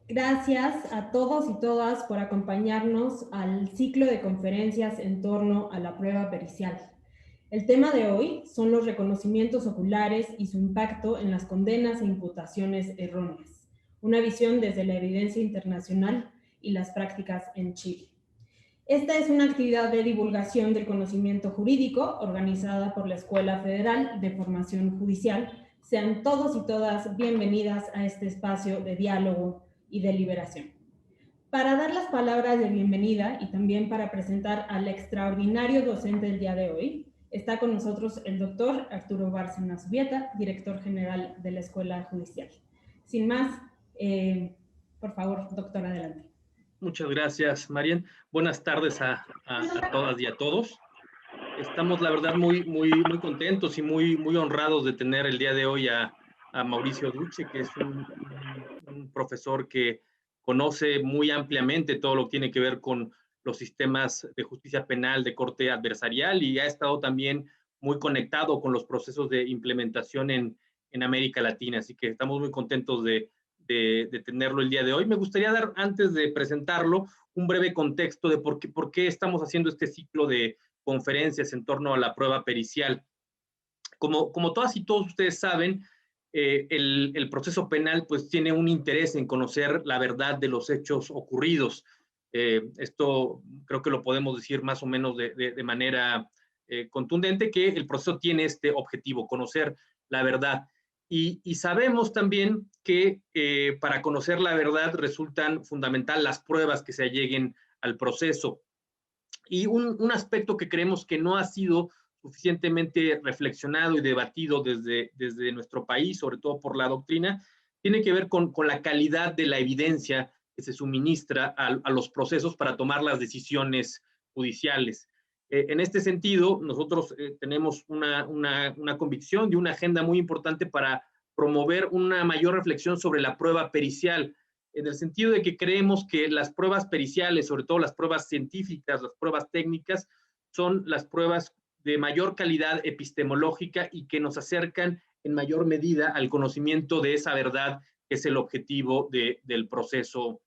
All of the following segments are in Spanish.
Gracias a todos y todas por acompañarnos al ciclo de conferencias en torno a la prueba pericial. El tema de hoy son los reconocimientos oculares y su impacto en las condenas e imputaciones erróneas, una visión desde la evidencia internacional y las prácticas en Chile. Esta es una actividad de divulgación del conocimiento jurídico organizada por la Escuela Federal de Formación Judicial. Sean todos y todas bienvenidas a este espacio de diálogo y deliberación. Para dar las palabras de bienvenida y también para presentar al extraordinario docente del día de hoy, está con nosotros el doctor Arturo Bárcena Zubieta, director general de la Escuela Judicial. Sin más, por favor, doctor, adelante. Muchas gracias, Marian. Buenas tardes a todas y a todos. Estamos, la verdad, muy contentos y muy honrados de tener el día de hoy a Mauricio Duche, que es un profesor que conoce muy ampliamente todo lo que tiene que ver con los sistemas de justicia penal de corte adversarial y ha estado también muy conectado con los procesos de implementación en América Latina. Así que estamos muy contentos de tenerlo el día de hoy. Me gustaría dar, antes de presentarlo, un breve contexto de por qué estamos haciendo este ciclo de conferencias en torno a la prueba pericial. Como todas y todos ustedes saben, el proceso penal pues tiene un interés en conocer la verdad de los hechos ocurridos. Esto creo que lo podemos decir más o menos de manera contundente, que el proceso tiene este objetivo, conocer la verdad. Y sabemos también que para conocer la verdad resultan fundamental las pruebas que se alleguen al proceso. Y un aspecto que creemos que no ha sido suficientemente reflexionado y debatido desde nuestro país, sobre todo por la doctrina, tiene que ver con la calidad de la evidencia que se suministra a los procesos para tomar las decisiones judiciales. En este sentido, nosotros tenemos una convicción y una agenda muy importante para promover una mayor reflexión sobre la prueba pericial, en el sentido de que creemos que las pruebas periciales, sobre todo las pruebas científicas, las pruebas técnicas, son las pruebas de mayor calidad epistemológica y que nos acercan en mayor medida al conocimiento de esa verdad que es el objetivo del proceso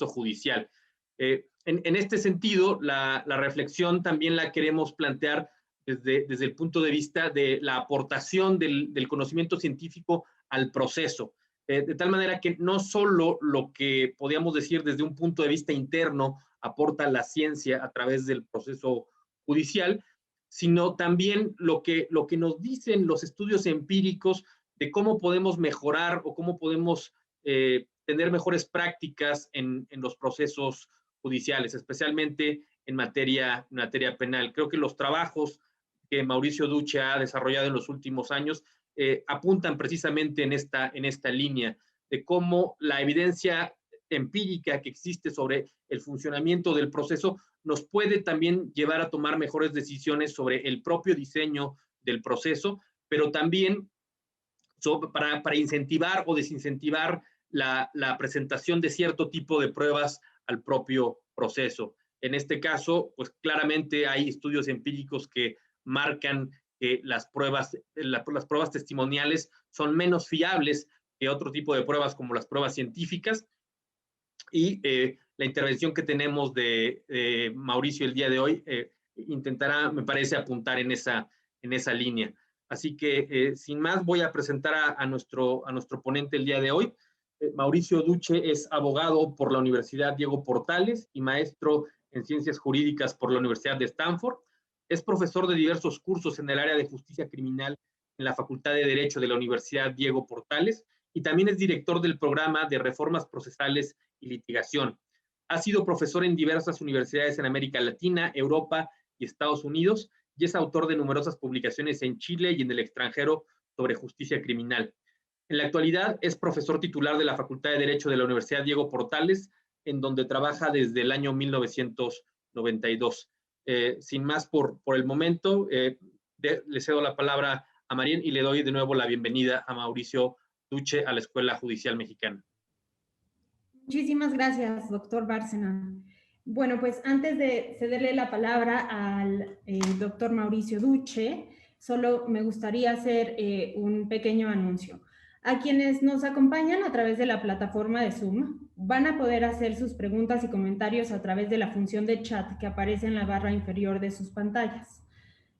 judicial. En este sentido, la reflexión también la queremos plantear desde el punto de vista de la aportación del conocimiento científico al proceso, de tal manera que no solo lo que podríamos decir desde un punto de vista interno aporta la ciencia a través del proceso judicial, sino también lo que nos dicen los estudios empíricos de cómo podemos mejorar o cómo podemos tener mejores prácticas en los procesos judiciales, especialmente en materia penal. Creo que los trabajos que Mauricio Duche ha desarrollado en los últimos años apuntan precisamente en esta línea de cómo la evidencia empírica que existe sobre el funcionamiento del proceso nos puede también llevar a tomar mejores decisiones sobre el propio diseño del proceso, pero también para incentivar o desincentivar la presentación de cierto tipo de pruebas al propio proceso. En este caso, pues claramente hay estudios empíricos que marcan que las pruebas testimoniales son menos fiables que otro tipo de pruebas como las pruebas científicas, y la intervención que tenemos de Mauricio el día de hoy intentará, me parece, apuntar en esa línea. Así que, sin más, voy a presentar a nuestro ponente el día de hoy. Mauricio Duche es abogado por la Universidad Diego Portales y maestro en Ciencias Jurídicas por la Universidad de Stanford. Es profesor de diversos cursos en el área de justicia criminal en la Facultad de Derecho de la Universidad Diego Portales y también es director del programa de reformas procesales y litigación. Ha sido profesor en diversas universidades en América Latina, Europa y Estados Unidos y es autor de numerosas publicaciones en Chile y en el extranjero sobre justicia criminal. En la actualidad es profesor titular de la Facultad de Derecho de la Universidad Diego Portales, en donde trabaja desde el año 1992. Sin más por el momento, le cedo la palabra a Marian y le doy de nuevo la bienvenida a Mauricio Duche a la Escuela Judicial Mexicana. Muchísimas gracias, doctor Bárcena. Bueno, pues antes de cederle la palabra al doctor Mauricio Duche, solo me gustaría hacer un pequeño anuncio. A quienes nos acompañan a través de la plataforma de Zoom, van a poder hacer sus preguntas y comentarios a través de la función de chat que aparece en la barra inferior de sus pantallas.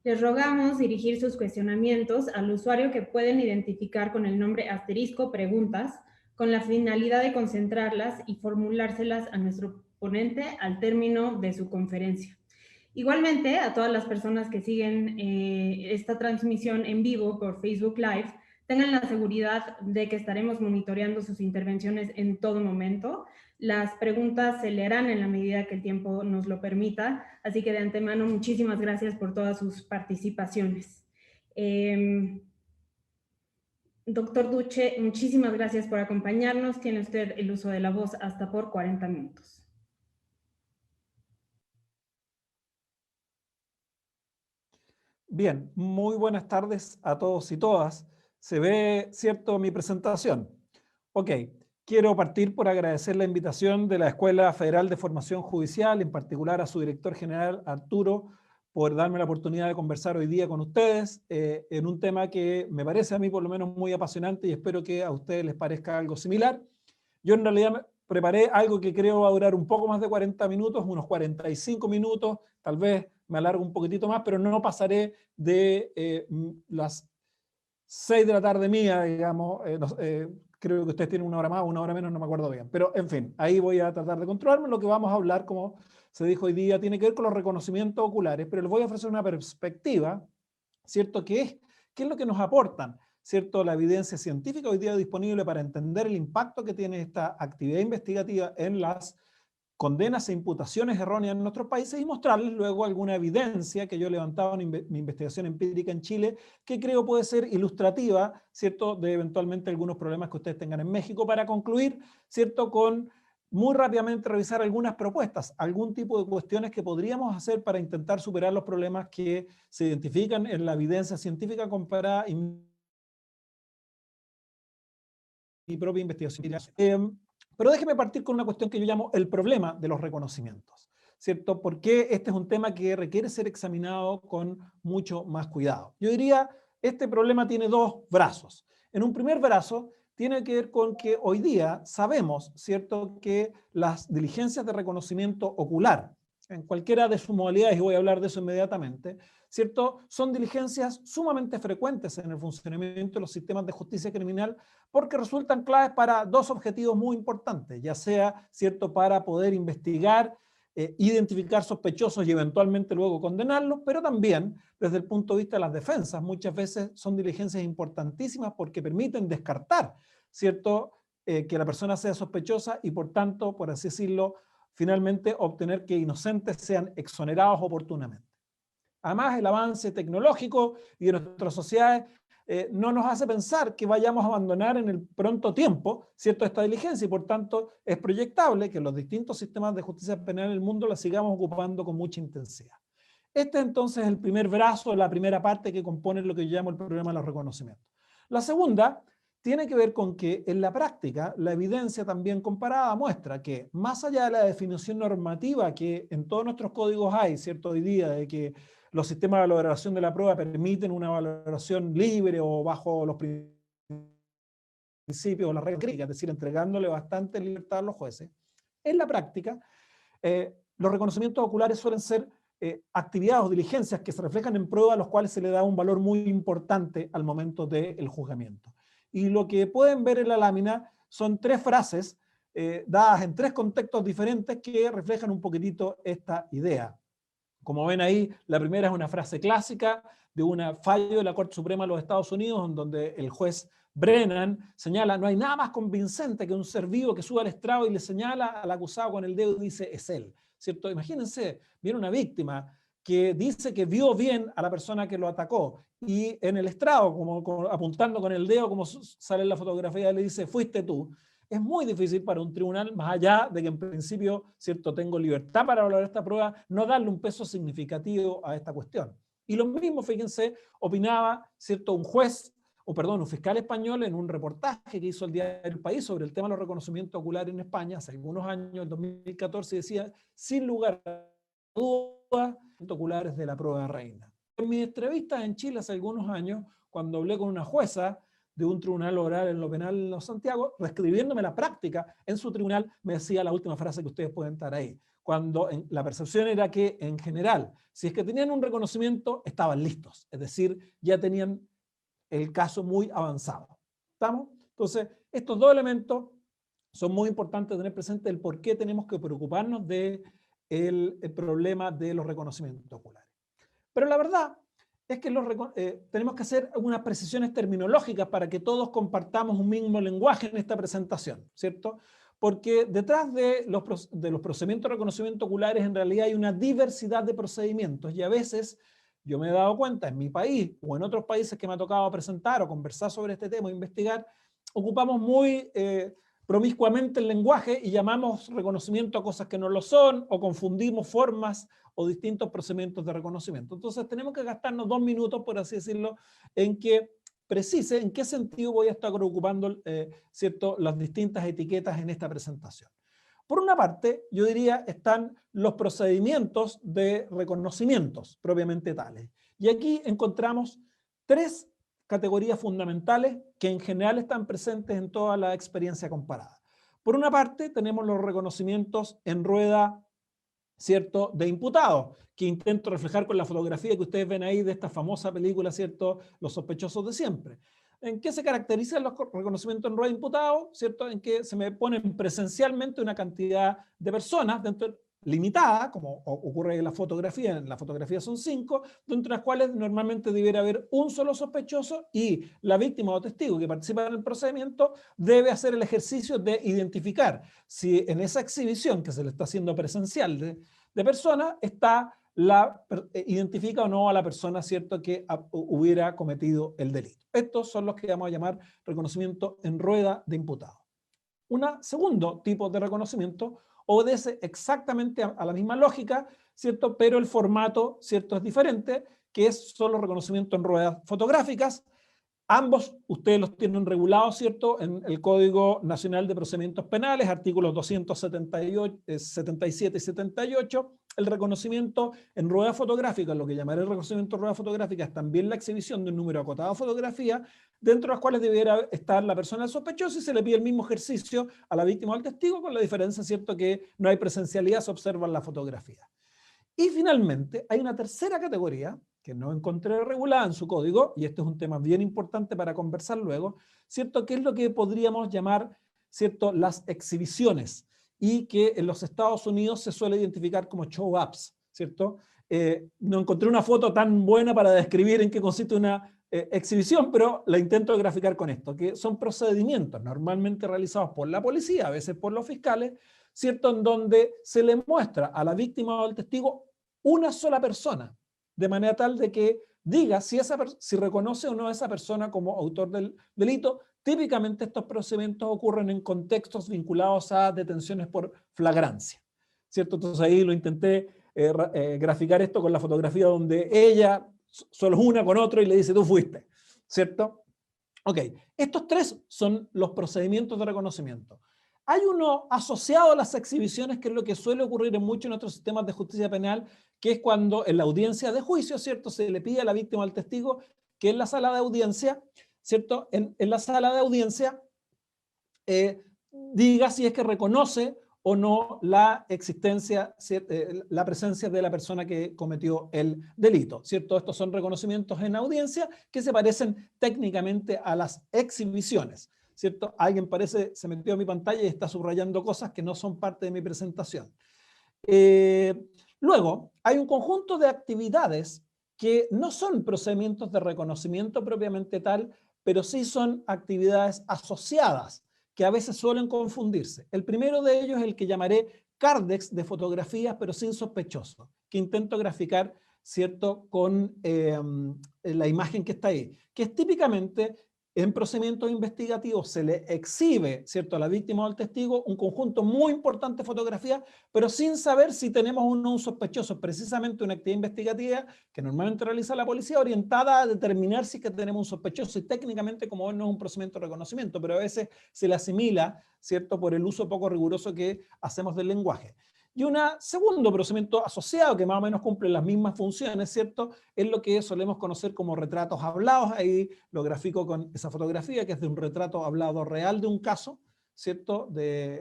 Les rogamos dirigir sus cuestionamientos al usuario que pueden identificar con el nombre asterisco preguntas, con la finalidad de concentrarlas y formulárselas a nuestro ponente al término de su conferencia. Igualmente, a todas las personas que siguen esta transmisión en vivo por Facebook Live, tengan la seguridad de que estaremos monitoreando sus intervenciones en todo momento. Las preguntas se leerán en la medida que el tiempo nos lo permita, así que de antemano muchísimas gracias por todas sus participaciones. Doctor Duche, muchísimas gracias por acompañarnos. Tiene usted el uso de la voz hasta por 40 minutos. Bien, muy buenas tardes a todos y todas. ¿Se ve cierto mi presentación? Ok, quiero partir por agradecer la invitación de la Escuela Federal de Formación Judicial, en particular a su director general Arturo, por darme la oportunidad de conversar hoy día con ustedes en un tema que me parece a mí por lo menos muy apasionante y espero que a ustedes les parezca algo similar. Yo en realidad preparé algo que creo va a durar un poco más de 40 minutos, unos 45 minutos, tal vez me alargo un poquitito más, pero no pasaré de las 6 de la tarde mía, digamos. Creo que ustedes tienen una hora más o una hora menos, no me acuerdo bien. Pero, en fin, ahí voy a tratar de controlarme. Lo que vamos a hablar, como se dijo hoy día, tiene que ver con los reconocimientos oculares, pero les voy a ofrecer una perspectiva, ¿cierto? ¿Qué es lo que nos aportan, ¿cierto? La evidencia científica hoy día disponible para entender el impacto que tiene esta actividad investigativa en las condenas e imputaciones erróneas en nuestros países y mostrarles luego alguna evidencia que yo he levantado en mi investigación empírica en Chile, que creo puede ser ilustrativa, ¿cierto?, de eventualmente algunos problemas que ustedes tengan en México, para concluir, ¿cierto?, con muy rápidamente revisar algunas propuestas, algún tipo de cuestiones que podríamos hacer para intentar superar los problemas que se identifican en la evidencia científica comparada y mi propia investigación. Pero déjeme partir con una cuestión que yo llamo el problema de los reconocimientos, ¿cierto? Porque este es un tema que requiere ser examinado con mucho más cuidado. Yo diría, este problema tiene dos brazos. En un primer brazo tiene que ver con que hoy día sabemos, ¿cierto?, que las diligencias de reconocimiento ocular, en cualquiera de sus modalidades, y voy a hablar de eso inmediatamente, ¿cierto?, son diligencias sumamente frecuentes en el funcionamiento de los sistemas de justicia criminal porque resultan claves para dos objetivos muy importantes, ya sea, ¿cierto?, para poder investigar, identificar sospechosos y eventualmente luego condenarlos, pero también desde el punto de vista de las defensas, muchas veces son diligencias importantísimas porque permiten descartar, ¿cierto?, que la persona sea sospechosa y por tanto, por así decirlo, finalmente obtener que inocentes sean exonerados oportunamente. Además, el avance tecnológico y de nuestras sociedades no nos hace pensar que vayamos a abandonar en el pronto tiempo, ¿cierto?, esta diligencia, y por tanto es proyectable que los distintos sistemas de justicia penal en el mundo la sigamos ocupando con mucha intensidad. Este entonces es el primer brazo, la primera parte que compone lo que yo llamo el problema de los reconocimientos. La segunda tiene que ver con que en la práctica la evidencia también comparada muestra que más allá de la definición normativa que en todos nuestros códigos hay, ¿cierto?, hoy día de que los sistemas de valoración de la prueba permiten una valoración libre o bajo los principios o las reglas críticas, es decir, entregándole bastante libertad a los jueces. En la práctica, los reconocimientos oculares suelen ser actividades o diligencias que se reflejan en pruebas a los cuales se le da un valor muy importante al momento del juzgamiento. Y lo que pueden ver en la lámina son tres frases dadas en tres contextos diferentes que reflejan un poquitito esta idea. Como ven ahí, la primera es una frase clásica de un fallo de la Corte Suprema de los Estados Unidos, en donde el juez Brennan señala: no hay nada más convincente que un ser vivo que suba al estrado y le señala al acusado con el dedo y dice es él, ¿cierto? Imagínense, viene una víctima que dice que vio bien a la persona que lo atacó y en el estrado, apuntando con el dedo, como sale en la fotografía, le dice fuiste tú. Es muy difícil para un tribunal, más allá de que en principio, ¿cierto?, tengo libertad para valorar esta prueba, no darle un peso significativo a esta cuestión. Y lo mismo, fíjense, opinaba, ¿cierto?, un fiscal español en un reportaje que hizo el diario El País sobre el tema de los reconocimientos oculares en España hace algunos años, en 2014, decía, sin lugar a dudas, oculares de la prueba reina. En mis entrevistas en Chile hace algunos años, cuando hablé con una jueza de un tribunal oral en lo penal en Santiago, reescribiéndome la práctica en su tribunal, me decía la última frase que ustedes pueden estar ahí. Cuando la percepción era que, en general, si es que tenían un reconocimiento, estaban listos. Es decir, ya tenían el caso muy avanzado. ¿Estamos? Entonces, estos dos elementos son muy importantes tener presente el por qué tenemos que preocuparnos del problema de los reconocimientos oculares. Pero la verdad es que tenemos que hacer unas precisiones terminológicas para que todos compartamos un mismo lenguaje en esta presentación, ¿cierto? Porque detrás de los procedimientos de reconocimiento oculares en realidad hay una diversidad de procedimientos y a veces yo me he dado cuenta en mi país o en otros países que me ha tocado presentar o conversar sobre este tema o investigar, ocupamos muy promiscuamente el lenguaje y llamamos reconocimiento a cosas que no lo son o confundimos formas o distintos procedimientos de reconocimiento. Entonces tenemos que gastarnos 2 minutos, por así decirlo, en que precise en qué sentido voy a estar ocupando ¿cierto? Las distintas etiquetas en esta presentación. Por una parte, yo diría, están los procedimientos de reconocimientos propiamente tales. Y aquí encontramos 3 categorías fundamentales que en general están presentes en toda la experiencia comparada. Por una parte, tenemos los reconocimientos en rueda, ¿cierto?, de imputados, que intento reflejar con la fotografía que ustedes ven ahí de esta famosa película, ¿cierto?, Los sospechosos de siempre. ¿En qué se caracterizan los reconocimientos en rueda de imputados? ¿Cierto? En que se me ponen presencialmente una cantidad de personas limitada, como ocurre en la fotografía son 5, dentro de las cuales normalmente debiera haber un solo sospechoso y la víctima o testigo que participa en el procedimiento debe hacer el ejercicio de identificar si en esa exhibición que se le está haciendo presencial de personas identifica o no a la persona, ¿cierto?, que hubiera cometido el delito. Estos son los que vamos a llamar reconocimiento en rueda de imputado. Un segundo tipo de reconocimiento obedece exactamente a la misma lógica, ¿cierto?, pero el formato, ¿cierto?, es diferente, que son los reconocimientos en ruedas fotográficas. Ambos ustedes los tienen regulados, ¿cierto?, en el Código Nacional de Procedimientos Penales, artículos 277 y 78. El reconocimiento en rueda fotográfica, lo que llamaré el reconocimiento en rueda fotográfica, es también la exhibición de un número acotado de fotografía, dentro de las cuales debiera estar la persona sospechosa y se le pide el mismo ejercicio a la víctima o al testigo, con la diferencia, ¿cierto?, que no hay presencialidad, se observa en la fotografía. Y finalmente, hay una tercera categoría que no encontré regulada en su código, y este es un tema bien importante para conversar luego, ¿cierto?, que es lo que podríamos llamar, ¿cierto?, las exhibiciones, y que en los Estados Unidos se suele identificar como show-ups, ¿cierto? No encontré una foto tan buena para describir en qué consiste una exhibición, pero la intento graficar con esto, que son procedimientos normalmente realizados por la policía, a veces por los fiscales, ¿cierto?, en donde se le muestra a la víctima o al testigo una sola persona, de manera tal de que diga si reconoce o no a esa persona como autor del delito. Típicamente estos procedimientos ocurren en contextos vinculados a detenciones por flagrancia, ¿cierto? Entonces ahí lo intenté graficar esto con la fotografía donde ella solo es una con otro y le dice tú fuiste, ¿cierto? Ok, estos 3 son los procedimientos de reconocimiento. Hay uno asociado a las exhibiciones, que es lo que suele ocurrir en muchos de nuestros sistemas de justicia penal, que es cuando en la audiencia de juicio, ¿cierto?, se le pide a la víctima o al testigo que en la sala de audiencia, ¿cierto?, en la sala de audiencia diga si es que reconoce o no la existencia, la presencia de la persona que cometió el delito, ¿cierto? Estos son reconocimientos en audiencia que se parecen técnicamente a las exhibiciones, ¿cierto? Alguien se metió a mi pantalla y está subrayando cosas que no son parte de mi presentación. Luego, hay un conjunto de actividades que no son procedimientos de reconocimiento propiamente tal, pero sí son actividades asociadas, que a veces suelen confundirse. El primero de ellos es el que llamaré Cardex de fotografías, pero sin sospechoso, que intento graficar, ¿cierto?, con la imagen que está ahí, que es típicamente en procedimientos investigativos se le exhibe, ¿cierto?, a la víctima o al testigo un conjunto muy importante de fotografías, pero sin saber si tenemos o no un sospechoso, precisamente una actividad investigativa que normalmente realiza la policía orientada a determinar si es que tenemos un sospechoso, y técnicamente, como no es un procedimiento de reconocimiento, pero a veces se le asimila, ¿cierto?, por el uso poco riguroso que hacemos del lenguaje. Y un segundo procedimiento asociado que más o menos cumple las mismas funciones, ¿cierto? Es lo que solemos conocer como retratos hablados. Ahí lo grafico con esa fotografía, que es de un retrato hablado real de un caso, ¿cierto?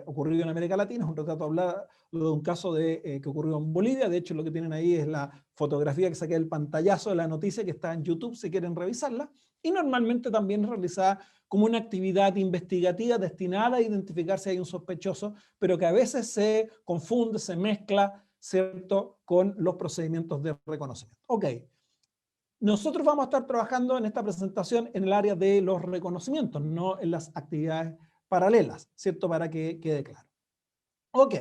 Ocurrido en América Latina. Es un retrato hablado de un caso que ocurrió en Bolivia. De hecho, lo que tienen ahí es la fotografía que saqué del pantallazo de la noticia, que está en YouTube si quieren revisarla. Y normalmente también es realizada como una actividad investigativa destinada a identificar si hay un sospechoso, pero que a veces se confunde, se mezcla, ¿cierto?, con los procedimientos de reconocimiento. Ok, nosotros vamos a estar trabajando en esta presentación en el área de los reconocimientos, no en las actividades paralelas, ¿cierto?, para que quede claro. Ok,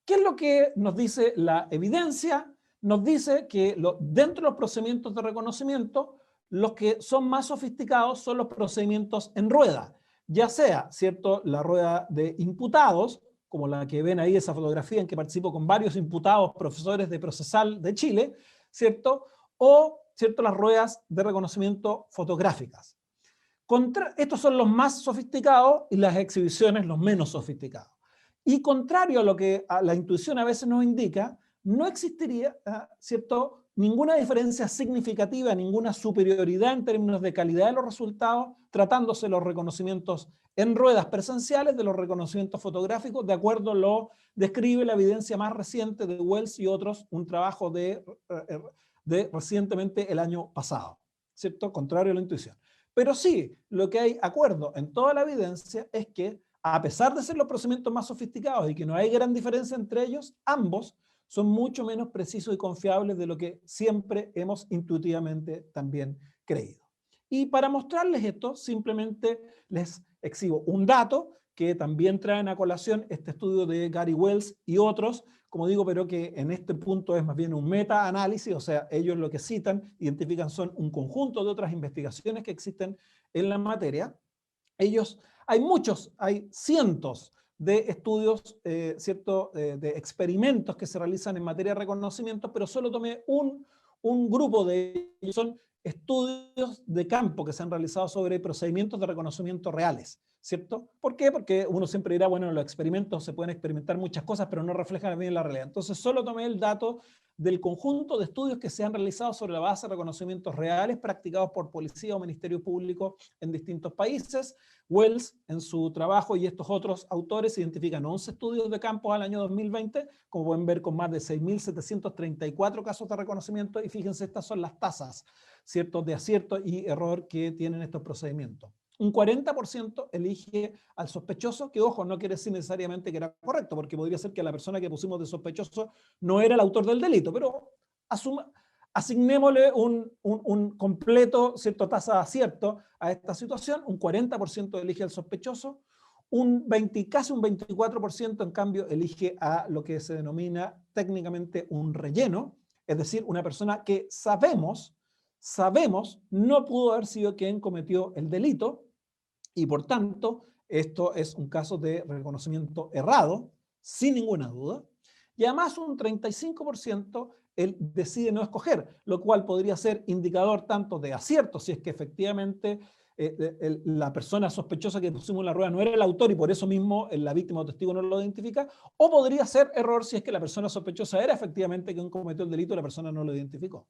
¿qué es lo que nos dice la evidencia? Nos dice que dentro de los procedimientos de reconocimiento, los que son más sofisticados son los procedimientos en rueda, ya sea, ¿cierto?, la rueda de imputados, como la que ven ahí, esa fotografía en que participo con varios imputados, profesores de Procesal de Chile, ¿cierto?, o, ¿cierto?, las ruedas de reconocimiento fotográficas. Estos son los más sofisticados y las exhibiciones los menos sofisticados. Y contrario a lo que la intuición a veces nos indica, no existiría, ¿cierto?, ninguna diferencia significativa, ninguna superioridad en términos de calidad de los resultados, tratándose de los reconocimientos en ruedas presenciales de los reconocimientos fotográficos, de acuerdo a lo describe la evidencia más reciente de Wells y otros, un trabajo de recientemente el año pasado, ¿cierto?, contrario a la intuición. Pero sí, lo que hay acuerdo en toda la evidencia es que, a pesar de ser los procedimientos más sofisticados y que no hay gran diferencia entre ellos, ambos son mucho menos precisos y confiables de lo que siempre hemos intuitivamente también creído. Y para mostrarles esto, simplemente les exhibo un dato que también traen a colación este estudio de Gary Wells y otros, como digo, pero que en este punto es más bien un meta-análisis, o sea, ellos lo que citan, identifican son un conjunto de otras investigaciones que existen en la materia. Hay cientos de estudios, ¿cierto?, de experimentos que se realizan en materia de reconocimiento, pero solo tomé un grupo de ellos, son estudios de campo que se han realizado sobre procedimientos de reconocimiento reales, ¿cierto? ¿Por qué? Porque uno siempre dirá, bueno, en los experimentos se pueden experimentar muchas cosas, pero no reflejan bien la realidad. Entonces solo tomé el dato del conjunto de estudios que se han realizado sobre la base de reconocimientos reales practicados por policía o ministerio público en distintos países. Wells, en su trabajo, y estos otros autores identifican 11 estudios de campo al año 2020, como pueden ver, con más de 6.734 casos de reconocimiento, y fíjense, estas son las tasas, ¿cierto?, de acierto y error que tienen estos procedimientos. Un 40% elige al sospechoso, que, ojo, no quiere decir necesariamente que era correcto, porque podría ser que la persona que pusimos de sospechoso no era el autor del delito, pero asignémosle un completo, ¿cierto?, tasa de acierto a esta situación. Un 40% elige al sospechoso, casi un 24% en cambio elige a lo que se denomina técnicamente un relleno, es decir, una persona que sabemos no pudo haber sido quien cometió el delito, y por tanto esto es un caso de reconocimiento errado, sin ninguna duda. Y además un 35% él decide no escoger, lo cual podría ser indicador tanto de acierto, si es que efectivamente la persona sospechosa que pusimos en la rueda no era el autor y por eso mismo la víctima o testigo no lo identifica, o podría ser error si es que la persona sospechosa era efectivamente quien cometió el delito y la persona no lo identificó.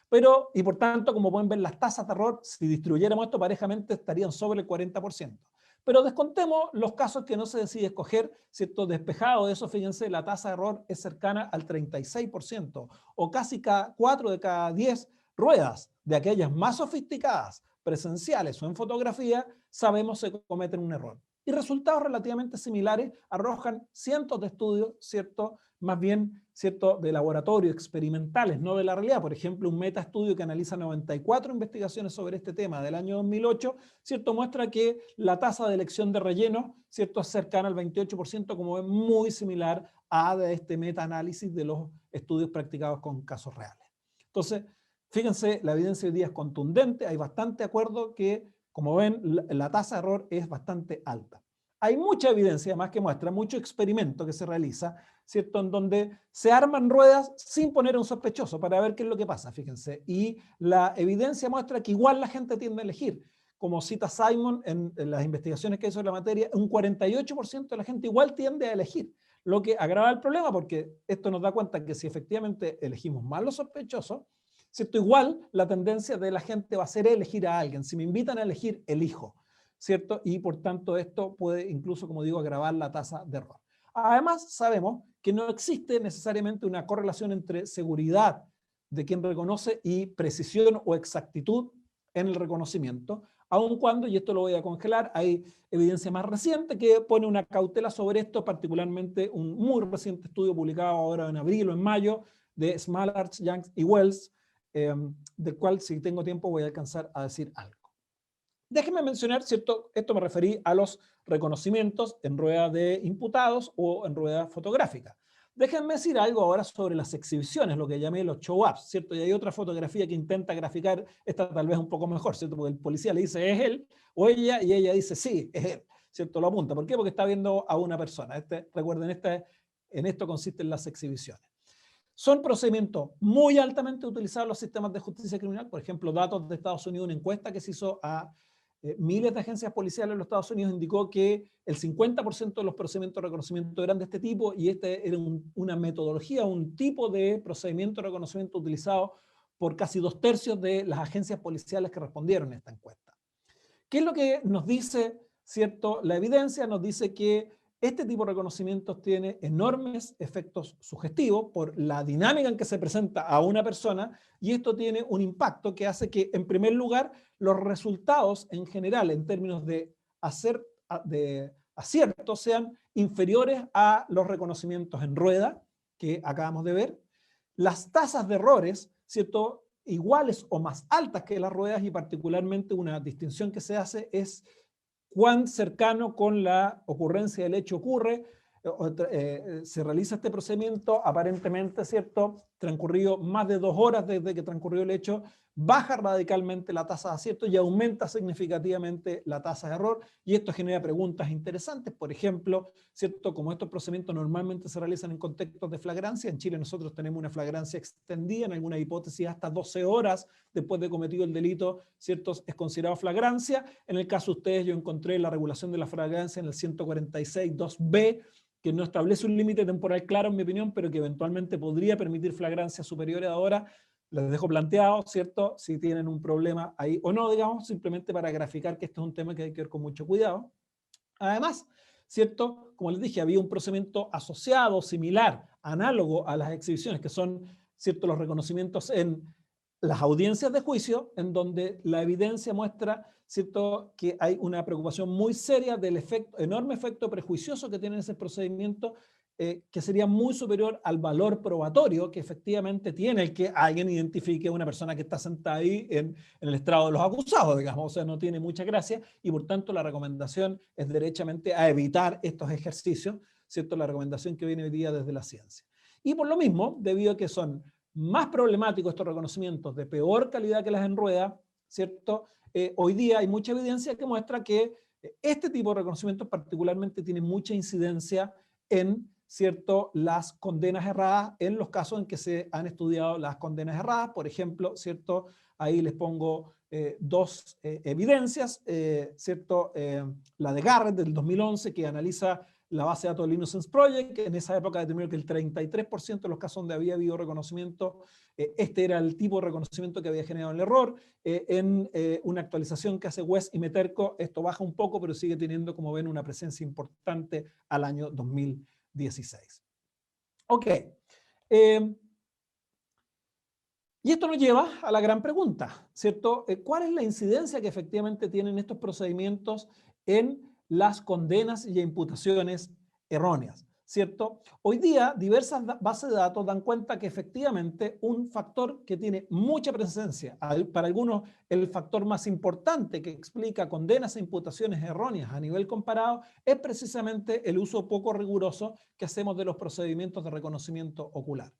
Pero, y por tanto, como pueden ver, las tasas de error, si distribuyéramos esto parejamente, estarían sobre el 40%. Pero descontemos los casos que no se decide escoger, ¿cierto? Despejado de eso, fíjense, la tasa de error es cercana al 36%, o casi 4 de cada 10 ruedas de aquellas más sofisticadas, presenciales o en fotografía, sabemos se cometen un error. Y resultados relativamente similares arrojan cientos de estudios, ¿cierto?, más bien, ¿cierto?, de laboratorio, experimentales, no de la realidad. Por ejemplo, un metaestudio que analiza 94 investigaciones sobre este tema del año 2008, ¿cierto?, muestra que la tasa de elección de relleno, ¿cierto?, es cercana al 28%, como es muy similar a este metaanálisis de los estudios practicados con casos reales. Entonces, fíjense, la evidencia hoy día es contundente, hay bastante acuerdo que, como ven, la tasa de error es bastante alta. Hay mucha evidencia, además, que muestra mucho experimento que se realiza, ¿cierto?, en donde se arman ruedas sin poner a un sospechoso para ver qué es lo que pasa, fíjense. Y la evidencia muestra que igual la gente tiende a elegir. Como cita Simon en las investigaciones que hizo en la materia, un 48% de la gente igual tiende a elegir, lo que agrava el problema porque esto nos da cuenta que si efectivamente elegimos mal los sospechosos, ¿cierto? Igual la tendencia de la gente va a ser elegir a alguien. Si me invitan a elegir, elijo, ¿cierto? Y por tanto esto puede incluso, como digo, agravar la tasa de error. Además, sabemos que no existe necesariamente una correlación entre seguridad de quien reconoce y precisión o exactitud en el reconocimiento, aun cuando, y esto lo voy a congelar, hay evidencia más reciente que pone una cautela sobre esto, particularmente un muy reciente estudio publicado ahora en abril o en mayo de Smallards, Young y Wells, del cual si tengo tiempo voy a alcanzar a decir algo. Déjenme mencionar, ¿cierto? Esto me referí a los reconocimientos en rueda de imputados o en rueda fotográfica. Déjenme decir algo ahora sobre las exhibiciones, lo que llamé los show-ups, ¿cierto? Y hay otra fotografía que intenta graficar esta tal vez un poco mejor, ¿cierto? Porque el policía le dice es él o ella y ella dice sí, es él, ¿cierto? Lo apunta. ¿Por qué? Porque está viendo a una persona. Recuerden, en esto consisten las exhibiciones. Son procedimientos muy altamente utilizados en los sistemas de justicia criminal. Por ejemplo, datos de Estados Unidos, una encuesta que se hizo a miles de agencias policiales en los Estados Unidos indicó que el 50% de los procedimientos de reconocimiento eran de este tipo y este era una metodología, un tipo de procedimiento de reconocimiento utilizado por casi 2/3 de las agencias policiales que respondieron a esta encuesta. ¿Qué es lo que nos dice, cierto? La evidencia nos dice que este tipo de reconocimientos tiene enormes efectos sugestivos por la dinámica en que se presenta a una persona y esto tiene un impacto que hace que, en primer lugar, los resultados en general en términos de aciertos sean inferiores a los reconocimientos en rueda que acabamos de ver. Las tasas de errores, ¿cierto?, iguales o más altas que las ruedas y particularmente una distinción que se hace es cuán cercano con la ocurrencia del hecho ocurre, se realiza este procedimiento, aparentemente, ¿cierto?, transcurrido más de 2 horas desde que transcurrió el hecho, baja radicalmente la tasa de acierto y aumenta significativamente la tasa de error, y esto genera preguntas interesantes. Por ejemplo, ¿cierto?, como estos procedimientos normalmente se realizan en contextos de flagrancia, en Chile nosotros tenemos una flagrancia extendida, en alguna hipótesis hasta 12 horas después de cometido el delito, ¿cierto?, es considerado flagrancia. En el caso de ustedes yo encontré la regulación de la flagrancia en el 146.2b, que no establece un límite temporal claro, en mi opinión, pero que eventualmente podría permitir flagrancias superiores ahora. Les dejo planteado, ¿cierto?, si tienen un problema ahí o no, digamos, simplemente para graficar que este es un tema que hay que ver con mucho cuidado. Además, ¿cierto?, como les dije, había un procedimiento asociado, similar, análogo a las exhibiciones, que son, ¿cierto?, los reconocimientos en las audiencias de juicio, en donde la evidencia muestra, ¿cierto?, que hay una preocupación muy seria del enorme efecto prejuicioso que tiene ese procedimiento, que sería muy superior al valor probatorio que efectivamente tiene el que alguien identifique a una persona que está sentada ahí en el estrado de los acusados, digamos. O sea, no tiene mucha gracia y por tanto la recomendación es derechamente a evitar estos ejercicios, ¿cierto?, la recomendación que viene hoy día desde la ciencia. Y por lo mismo, debido a que son más problemáticos estos reconocimientos de peor calidad que las en rueda, ¿cierto?, hoy día hay mucha evidencia que muestra que este tipo de reconocimientos particularmente tiene mucha incidencia en, ¿cierto?, las condenas erradas, en los casos en que se han estudiado las condenas erradas. Por ejemplo, ¿cierto?, ahí les pongo 2 evidencias, ¿cierto?, la de Garrett del 2011 que analiza la base de datos del Innocence Project, en esa época determinó que el 33% de los casos donde había habido reconocimiento, este era el tipo de reconocimiento que había generado el error. En una actualización que hace West y Meterco, esto baja un poco, pero sigue teniendo, como ven, una presencia importante al año 2016. Ok. Y esto nos lleva a la gran pregunta, ¿cierto? ¿Cuál es la incidencia que efectivamente tienen estos procedimientos en las condenas y imputaciones erróneas, ¿cierto? Hoy día diversas bases de datos dan cuenta que efectivamente un factor que tiene mucha presencia, para algunos el factor más importante que explica condenas e imputaciones erróneas a nivel comparado, es precisamente el uso poco riguroso que hacemos de los procedimientos de reconocimiento ocular.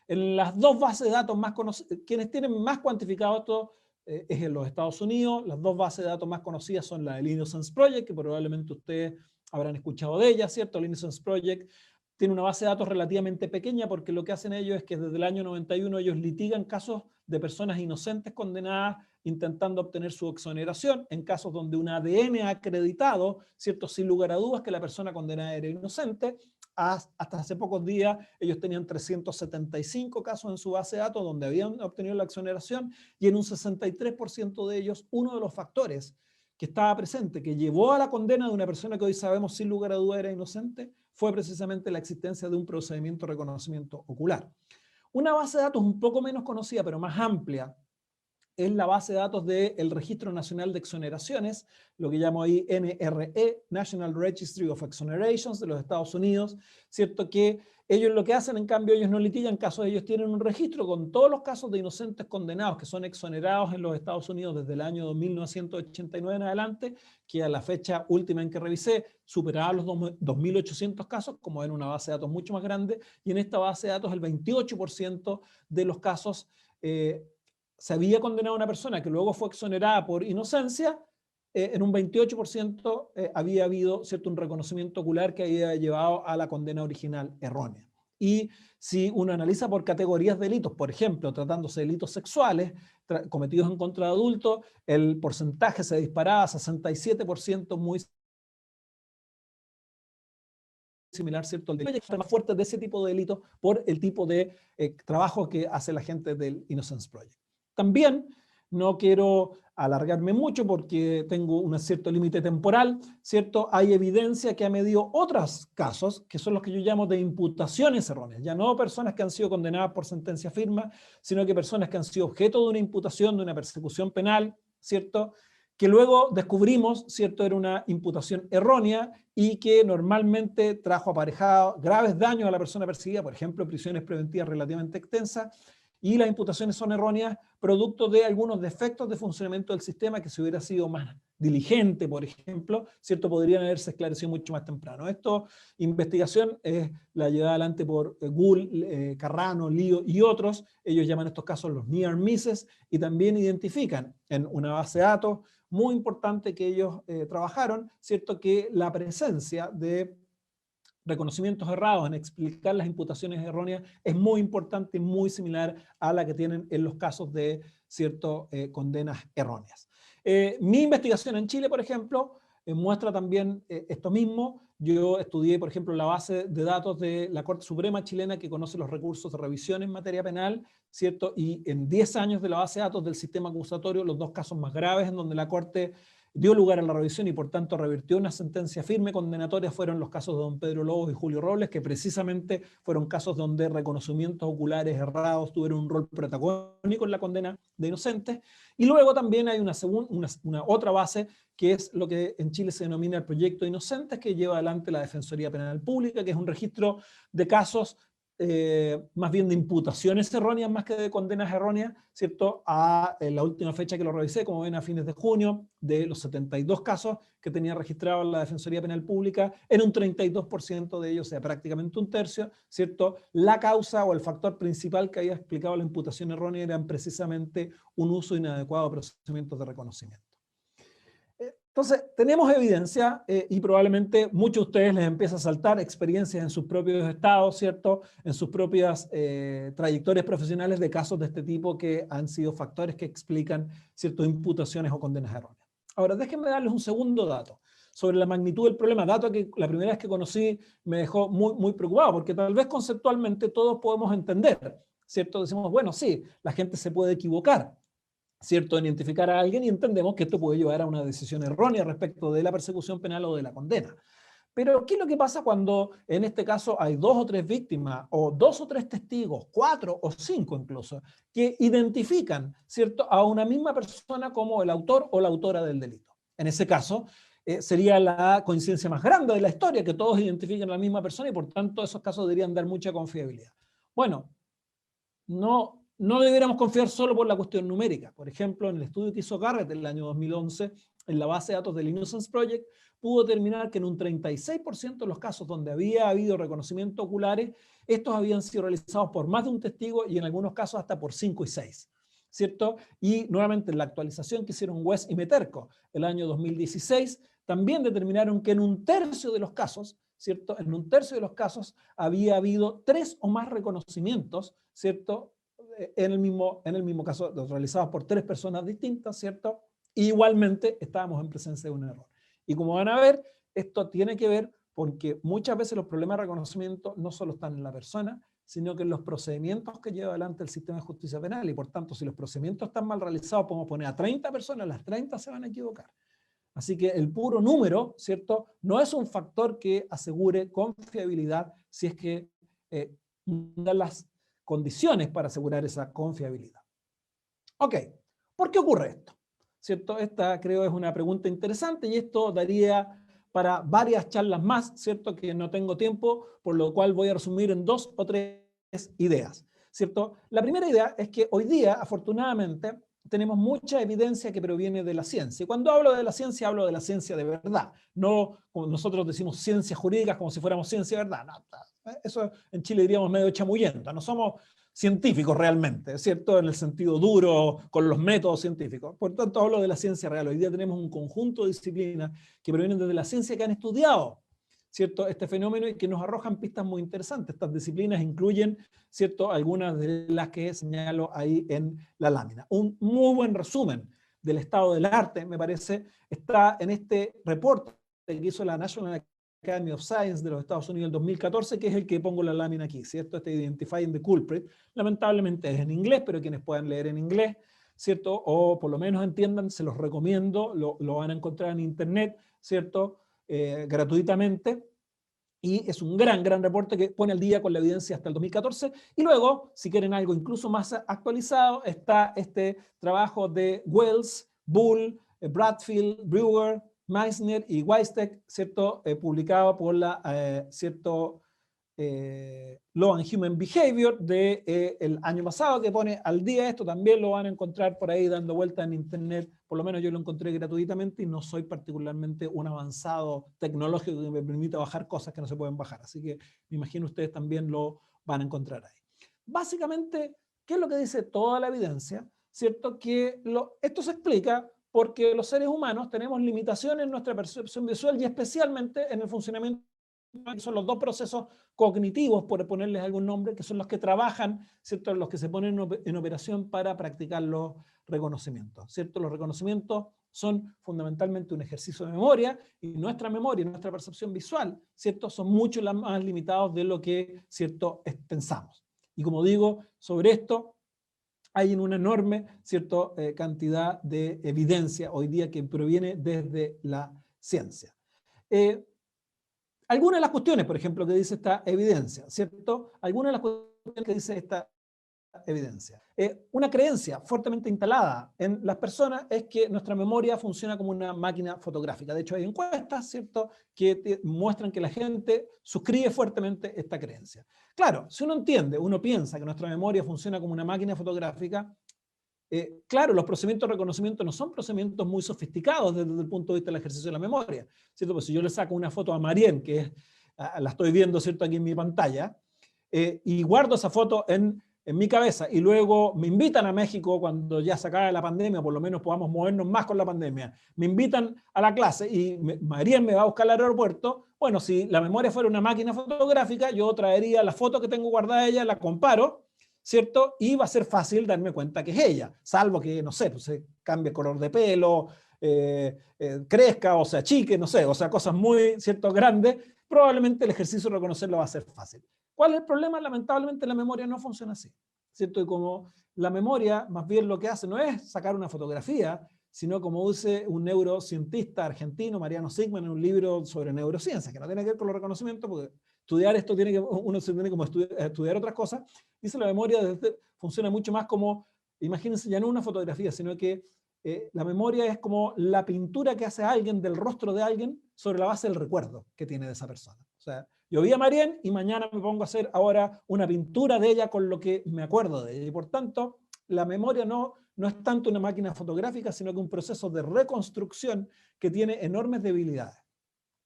En las 2 bases de datos más conocidas, quienes tienen más cuantificado esto es en los Estados Unidos. Las 2 bases de datos más conocidas son la del Innocence Project, que probablemente ustedes habrán escuchado de ella, ¿cierto? El Innocence Project tiene una base de datos relativamente pequeña porque lo que hacen ellos es que desde el año 91 ellos litigan casos de personas inocentes condenadas intentando obtener su exoneración en casos donde un ADN ha acreditado, ¿cierto?, sin lugar a dudas que la persona condenada era inocente. hasta hace pocos días ellos tenían 375 casos en su base de datos donde habían obtenido la exoneración, y en un 63% de ellos uno de los factores que estaba presente, que llevó a la condena de una persona que hoy sabemos sin lugar a duda era inocente, fue precisamente la existencia de un procedimiento de reconocimiento ocular. Una base de datos un poco menos conocida, pero más amplia, es la base de datos del Registro Nacional de Exoneraciones, lo que llamo ahí NRE, National Registry of Exonerations de los Estados Unidos, ¿cierto? Que ellos lo que hacen, en cambio, ellos no litigan casos, ellos tienen un registro con todos los casos de inocentes condenados que son exonerados en los Estados Unidos desde el año 1989 en adelante, que a la fecha última en que revisé superaba los 2.800 casos, como en una base de datos mucho más grande, y en esta base de datos el 28% de los casos se había condenado a una persona que luego fue exonerada por inocencia, en un 28% había habido, ¿cierto?, un reconocimiento ocular que había llevado a la condena original errónea. Y si uno analiza por categorías de delitos, por ejemplo, tratándose de delitos sexuales cometidos en contra de adultos, el porcentaje se disparaba a 67%, muy similar, ¿cierto?, al delito más fuerte de ese tipo de delitos por el tipo de trabajo que hace la gente del Innocence Project. También no quiero alargarme mucho porque tengo un cierto límite temporal, ¿cierto? Hay evidencia que ha medido otros casos, que son los que yo llamo de imputaciones erróneas, ya no personas que han sido condenadas por sentencia firme, sino que personas que han sido objeto de una imputación, de una persecución penal, ¿cierto?, que luego descubrimos, ¿cierto?, era una imputación errónea y que normalmente trajo aparejado graves daños a la persona perseguida, por ejemplo, prisiones preventivas relativamente extensas, y las imputaciones son erróneas producto de algunos defectos de funcionamiento del sistema que si hubiera sido más diligente, por ejemplo, ¿cierto?, podrían haberse esclarecido mucho más temprano. Esta investigación es la llevada adelante por Gould, Carrano, Lío y otros. Ellos llaman estos casos los near misses y también identifican en una base de datos muy importante que ellos trabajaron, ¿cierto?, que la presencia de reconocimientos errados en explicar las imputaciones erróneas es muy importante y muy similar a la que tienen en los casos de ciertas condenas erróneas. Mi investigación en Chile, por ejemplo, muestra también esto mismo. Yo estudié, por ejemplo, la base de datos de la Corte Suprema chilena que conoce los recursos de revisión en materia penal, ¿cierto? Y en 10 años de la base de datos del sistema acusatorio, los dos casos más graves en donde la Corte dio lugar a la revisión y por tanto revirtió una sentencia firme condenatoria fueron los casos de don Pedro Lobos y Julio Robles, que precisamente fueron casos donde reconocimientos oculares errados tuvieron un rol protagónico en la condena de inocentes. Y luego también hay una otra base, que es lo que en Chile se denomina el Proyecto Inocentes, que lleva adelante la Defensoría Penal Pública, que es un registro de casos más bien de imputaciones erróneas más que de condenas erróneas, ¿cierto? A la última fecha que lo revisé, como ven, a fines de junio, de los 72 casos que tenía registrado la Defensoría Penal Pública, en un 32% de ellos, o sea, prácticamente un tercio, ¿cierto? La causa o el factor principal que había explicado la imputación errónea eran precisamente un uso inadecuado de procedimientos de reconocimiento. Entonces, tenemos evidencia y probablemente muchos de ustedes les empieza a saltar experiencias en sus propios estados, ¿cierto? En sus propias trayectorias profesionales de casos de este tipo que han sido factores que explican ciertas imputaciones o condenas erróneas. Ahora, déjenme darles un segundo dato sobre la magnitud del problema, dato que la primera vez que conocí me dejó muy, muy preocupado, porque tal vez conceptualmente todos podemos entender, ¿cierto? Decimos, bueno, sí, la gente se puede equivocar, ¿cierto?, en identificar a alguien y entendemos que esto puede llevar a una decisión errónea respecto de la persecución penal o de la condena. Pero, ¿qué es lo que pasa cuando en este caso hay 2 o 3 víctimas o 2 o 3 testigos, 4 o 5 incluso, que identifican, ¿cierto?, a una misma persona como el autor o la autora del delito? En ese caso, sería la coincidencia más grande de la historia, que todos identifiquen a la misma persona y por tanto esos casos deberían dar mucha confiabilidad. Bueno, no deberíamos confiar solo por la cuestión numérica. Por ejemplo, en el estudio que hizo Garrett en el año 2011, en la base de datos del Innocence Project, pudo determinar que en un 36% de los casos donde había habido reconocimientos oculares, estos habían sido realizados por más de un testigo y en algunos casos hasta por 5 y 6. ¿Cierto? Y nuevamente en la actualización que hicieron West y Meterco el año 2016, también determinaron que en un tercio de los casos, ¿cierto?, en un tercio de los casos había habido 3 o más reconocimientos, ¿cierto?, en el mismo caso realizados por 3 personas distintas, ¿cierto? Y igualmente estábamos en presencia de un error. Y como van a ver, esto tiene que ver porque muchas veces los problemas de reconocimiento no solo están en la persona, sino que en los procedimientos que lleva adelante el sistema de justicia penal, y por tanto, si los procedimientos están mal realizados, podemos poner a 30 personas, las 30 se van a equivocar. Así que el puro número, ¿cierto?, no es un factor que asegure confiabilidad si es que da las condiciones para asegurar esa confiabilidad. Ok, ¿por qué ocurre esto? ¿Cierto? Esta creo es una pregunta interesante y esto daría para varias charlas más, ¿cierto?, que no tengo tiempo, por lo cual voy a resumir en 2 o 3 ideas, ¿cierto? La primera idea es que hoy día, afortunadamente, tenemos mucha evidencia que proviene de la ciencia. Y cuando hablo de la ciencia, hablo de la ciencia de verdad. No como nosotros decimos ciencias jurídicas como si fuéramos ciencia de verdad. No, eso en Chile diríamos medio chamullento. No somos científicos realmente, ¿cierto? En el sentido duro, con los métodos científicos. Por tanto, hablo de la ciencia real. Hoy día tenemos un conjunto de disciplinas que provienen desde la ciencia que han estudiado, ¿cierto?, este fenómeno y que nos arrojan pistas muy interesantes. Estas disciplinas incluyen, ¿cierto?, algunas de las que señalo ahí en la lámina. Un muy buen resumen del estado del arte, me parece, está en este reporte que hizo la National Academy of Science de los Estados Unidos en 2014, que es el que pongo la lámina aquí, ¿cierto? Este Identifying the Culprit. Lamentablemente es en inglés, pero quienes puedan leer en inglés, ¿cierto?, o por lo menos entiendan, se los recomiendo, lo van a encontrar en internet, ¿cierto?, gratuitamente, y es un gran reporte que pone al día con la evidencia hasta el 2014, y luego, si quieren algo incluso más actualizado, está este trabajo de Wells, Bull, Bradfield, Brewer, Meissner y Weistek, ¿cierto?, publicado por la Law and Human Behavior el año pasado, que pone al día esto. También lo van a encontrar por ahí dando vuelta en internet, por lo menos yo lo encontré gratuitamente y no soy particularmente un avanzado tecnológico que me permita bajar cosas que no se pueden bajar, así que me imagino ustedes también lo van a encontrar ahí. Básicamente, ¿qué es lo que dice toda la evidencia? ¿Cierto? Que esto se explica porque los seres humanos tenemos limitaciones en nuestra percepción visual y especialmente en el funcionamiento. Son los 2 procesos cognitivos, por ponerles algún nombre, que son los que trabajan, ¿cierto?, los que se ponen en operación para practicar los reconocimientos, ¿cierto? Los reconocimientos son fundamentalmente un ejercicio de memoria y nuestra memoria, nuestra percepción visual, ¿cierto?, son mucho más limitados de lo que, ¿cierto?, pensamos. Y como digo, sobre esto hay una enorme, ¿cierto?, cantidad de evidencia hoy día que proviene desde la ciencia. Algunas de las cuestiones, por ejemplo, que dice esta evidencia, ¿cierto? Algunas de las cuestiones que dice esta evidencia. Una creencia fuertemente instalada en las personas es que nuestra memoria funciona como una máquina fotográfica. De hecho, hay encuestas, ¿cierto?, que muestran que la gente suscribe fuertemente esta creencia. Claro, si uno entiende, uno piensa que nuestra memoria funciona como una máquina fotográfica, claro, los procedimientos de reconocimiento no son procedimientos muy sofisticados desde el punto de vista del ejercicio de la memoria, ¿cierto? Pues si yo le saco una foto a Marien, que la estoy viendo, ¿cierto?, aquí en mi pantalla, y guardo esa foto en mi cabeza, y luego me invitan a México cuando ya se acabe la pandemia, por lo menos podamos movernos más con la pandemia, me invitan a la clase y Marien me va a buscar al aeropuerto. Bueno, si la memoria fuera una máquina fotográfica, yo traería la foto que tengo guardada de ella, la comparo, ¿cierto? Y va a ser fácil darme cuenta que es ella, salvo que, no sé, pues se cambie el color de pelo, crezca o se achique, no sé, o sea, cosas muy, ¿cierto?, grandes, probablemente el ejercicio de reconocerlo va a ser fácil. ¿Cuál es el problema? Lamentablemente la memoria no funciona así, ¿cierto? Y como la memoria más bien lo que hace no es sacar una fotografía, sino como dice un neurocientista argentino, Mariano Sigman, en un libro sobre neurociencia, que no tiene que ver con los reconocimientos, porque estudiar esto uno se tiene como estudiar otras cosas. Dice la memoria funciona mucho más como, imagínense, ya no una fotografía, sino que la memoria es como la pintura que hace alguien del rostro de alguien sobre la base del recuerdo que tiene de esa persona. O sea, yo vi a Marien y mañana me pongo a hacer ahora una pintura de ella con lo que me acuerdo de ella. Y por tanto, la memoria no es tanto una máquina fotográfica, sino que un proceso de reconstrucción que tiene enormes debilidades,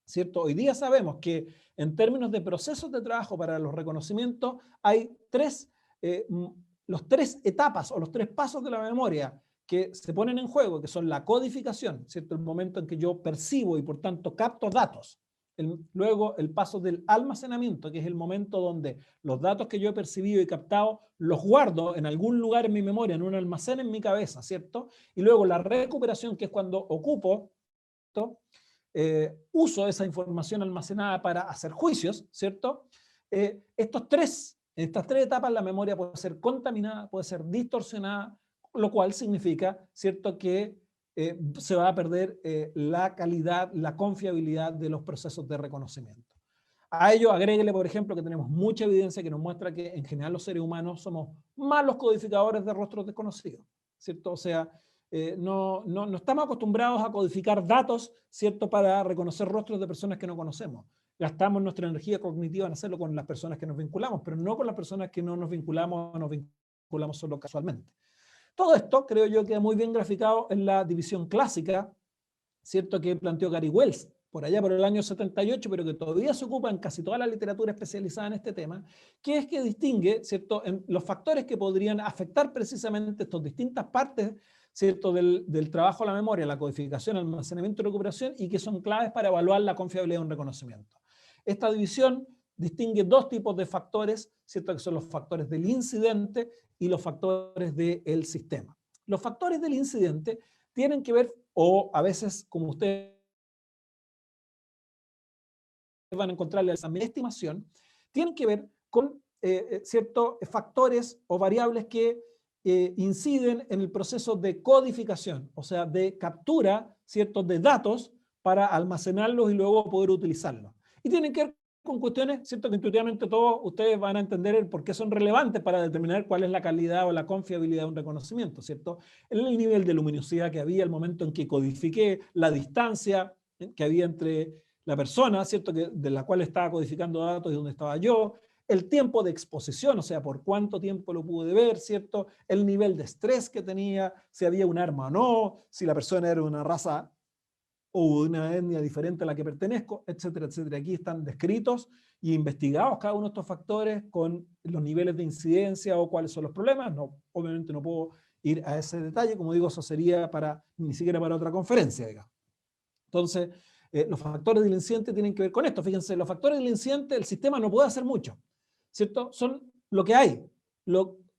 ¿cierto? Hoy día sabemos que en términos de procesos de trabajo para los reconocimientos hay los 3 etapas o los 3 pasos de la memoria que se ponen en juego, que son la codificación, ¿cierto?, el momento en que yo percibo y por tanto capto datos. Luego el paso del almacenamiento, que es el momento donde los datos que yo he percibido y captado los guardo en algún lugar en mi memoria, en un almacén en mi cabeza, ¿cierto? Y luego la recuperación, que es cuando ocupo, ¿cierto?, uso de esa información almacenada para hacer juicios, ¿cierto? Estas tres etapas la memoria puede ser contaminada, puede ser distorsionada, lo cual significa, ¿cierto?, que se va a perder la calidad, la confiabilidad de los procesos de reconocimiento. A ello agréguele, por ejemplo, que tenemos mucha evidencia que nos muestra que en general los seres humanos somos malos codificadores de rostros desconocidos, ¿cierto? O sea, no estamos acostumbrados a codificar datos, ¿cierto?, para reconocer rostros de personas que no conocemos. Gastamos nuestra energía cognitiva en hacerlo con las personas que nos vinculamos, pero no con las personas que no nos vinculamos solo casualmente. Todo esto, creo yo, queda muy bien graficado en la división clásica, ¿cierto?, que planteó Gary Wells por allá por el año 78, pero que todavía se ocupa en casi toda la literatura especializada en este tema, que es que distingue, ¿cierto?, en los factores que podrían afectar precisamente estas distintas partes, ¿cierto?, del trabajo a la memoria, la codificación, almacenamiento y recuperación, y que son claves para evaluar la confiabilidad de un reconocimiento. Esta división distingue dos tipos de factores, ¿cierto?, que son los factores del incidente y los factores del sistema. Los factores del incidente tienen que ver, o a veces, como ustedes van a encontrar en la estimación, tienen que ver con ciertos factores o variables que inciden en el proceso de codificación, o sea, de captura, ¿cierto?, de datos para almacenarlos y luego poder utilizarlos. Y tienen que ver con cuestiones, ¿cierto?, que intuitivamente todos ustedes van a entender el por qué son relevantes para determinar cuál es la calidad o la confiabilidad de un reconocimiento, ¿cierto? El nivel de luminosidad que había al momento en que codifiqué, la distancia que había entre la persona, ¿cierto?, de la cual estaba codificando datos y donde estaba yo, el tiempo de exposición, o sea, por cuánto tiempo lo pude ver, ¿cierto?, el nivel de estrés que tenía, si había un arma o no, si la persona era una raza o de una etnia diferente a la que pertenezco, etcétera, etcétera. Aquí están descritos y investigados cada uno de estos factores con los niveles de incidencia o cuáles son los problemas. No, obviamente no puedo ir a ese detalle, como digo, eso sería ni siquiera para otra conferencia, digamos. Entonces, los factores del incidente tienen que ver con esto. Fíjense, los factores del incidente, el sistema no puede hacer mucho, ¿cierto? Son lo que hay,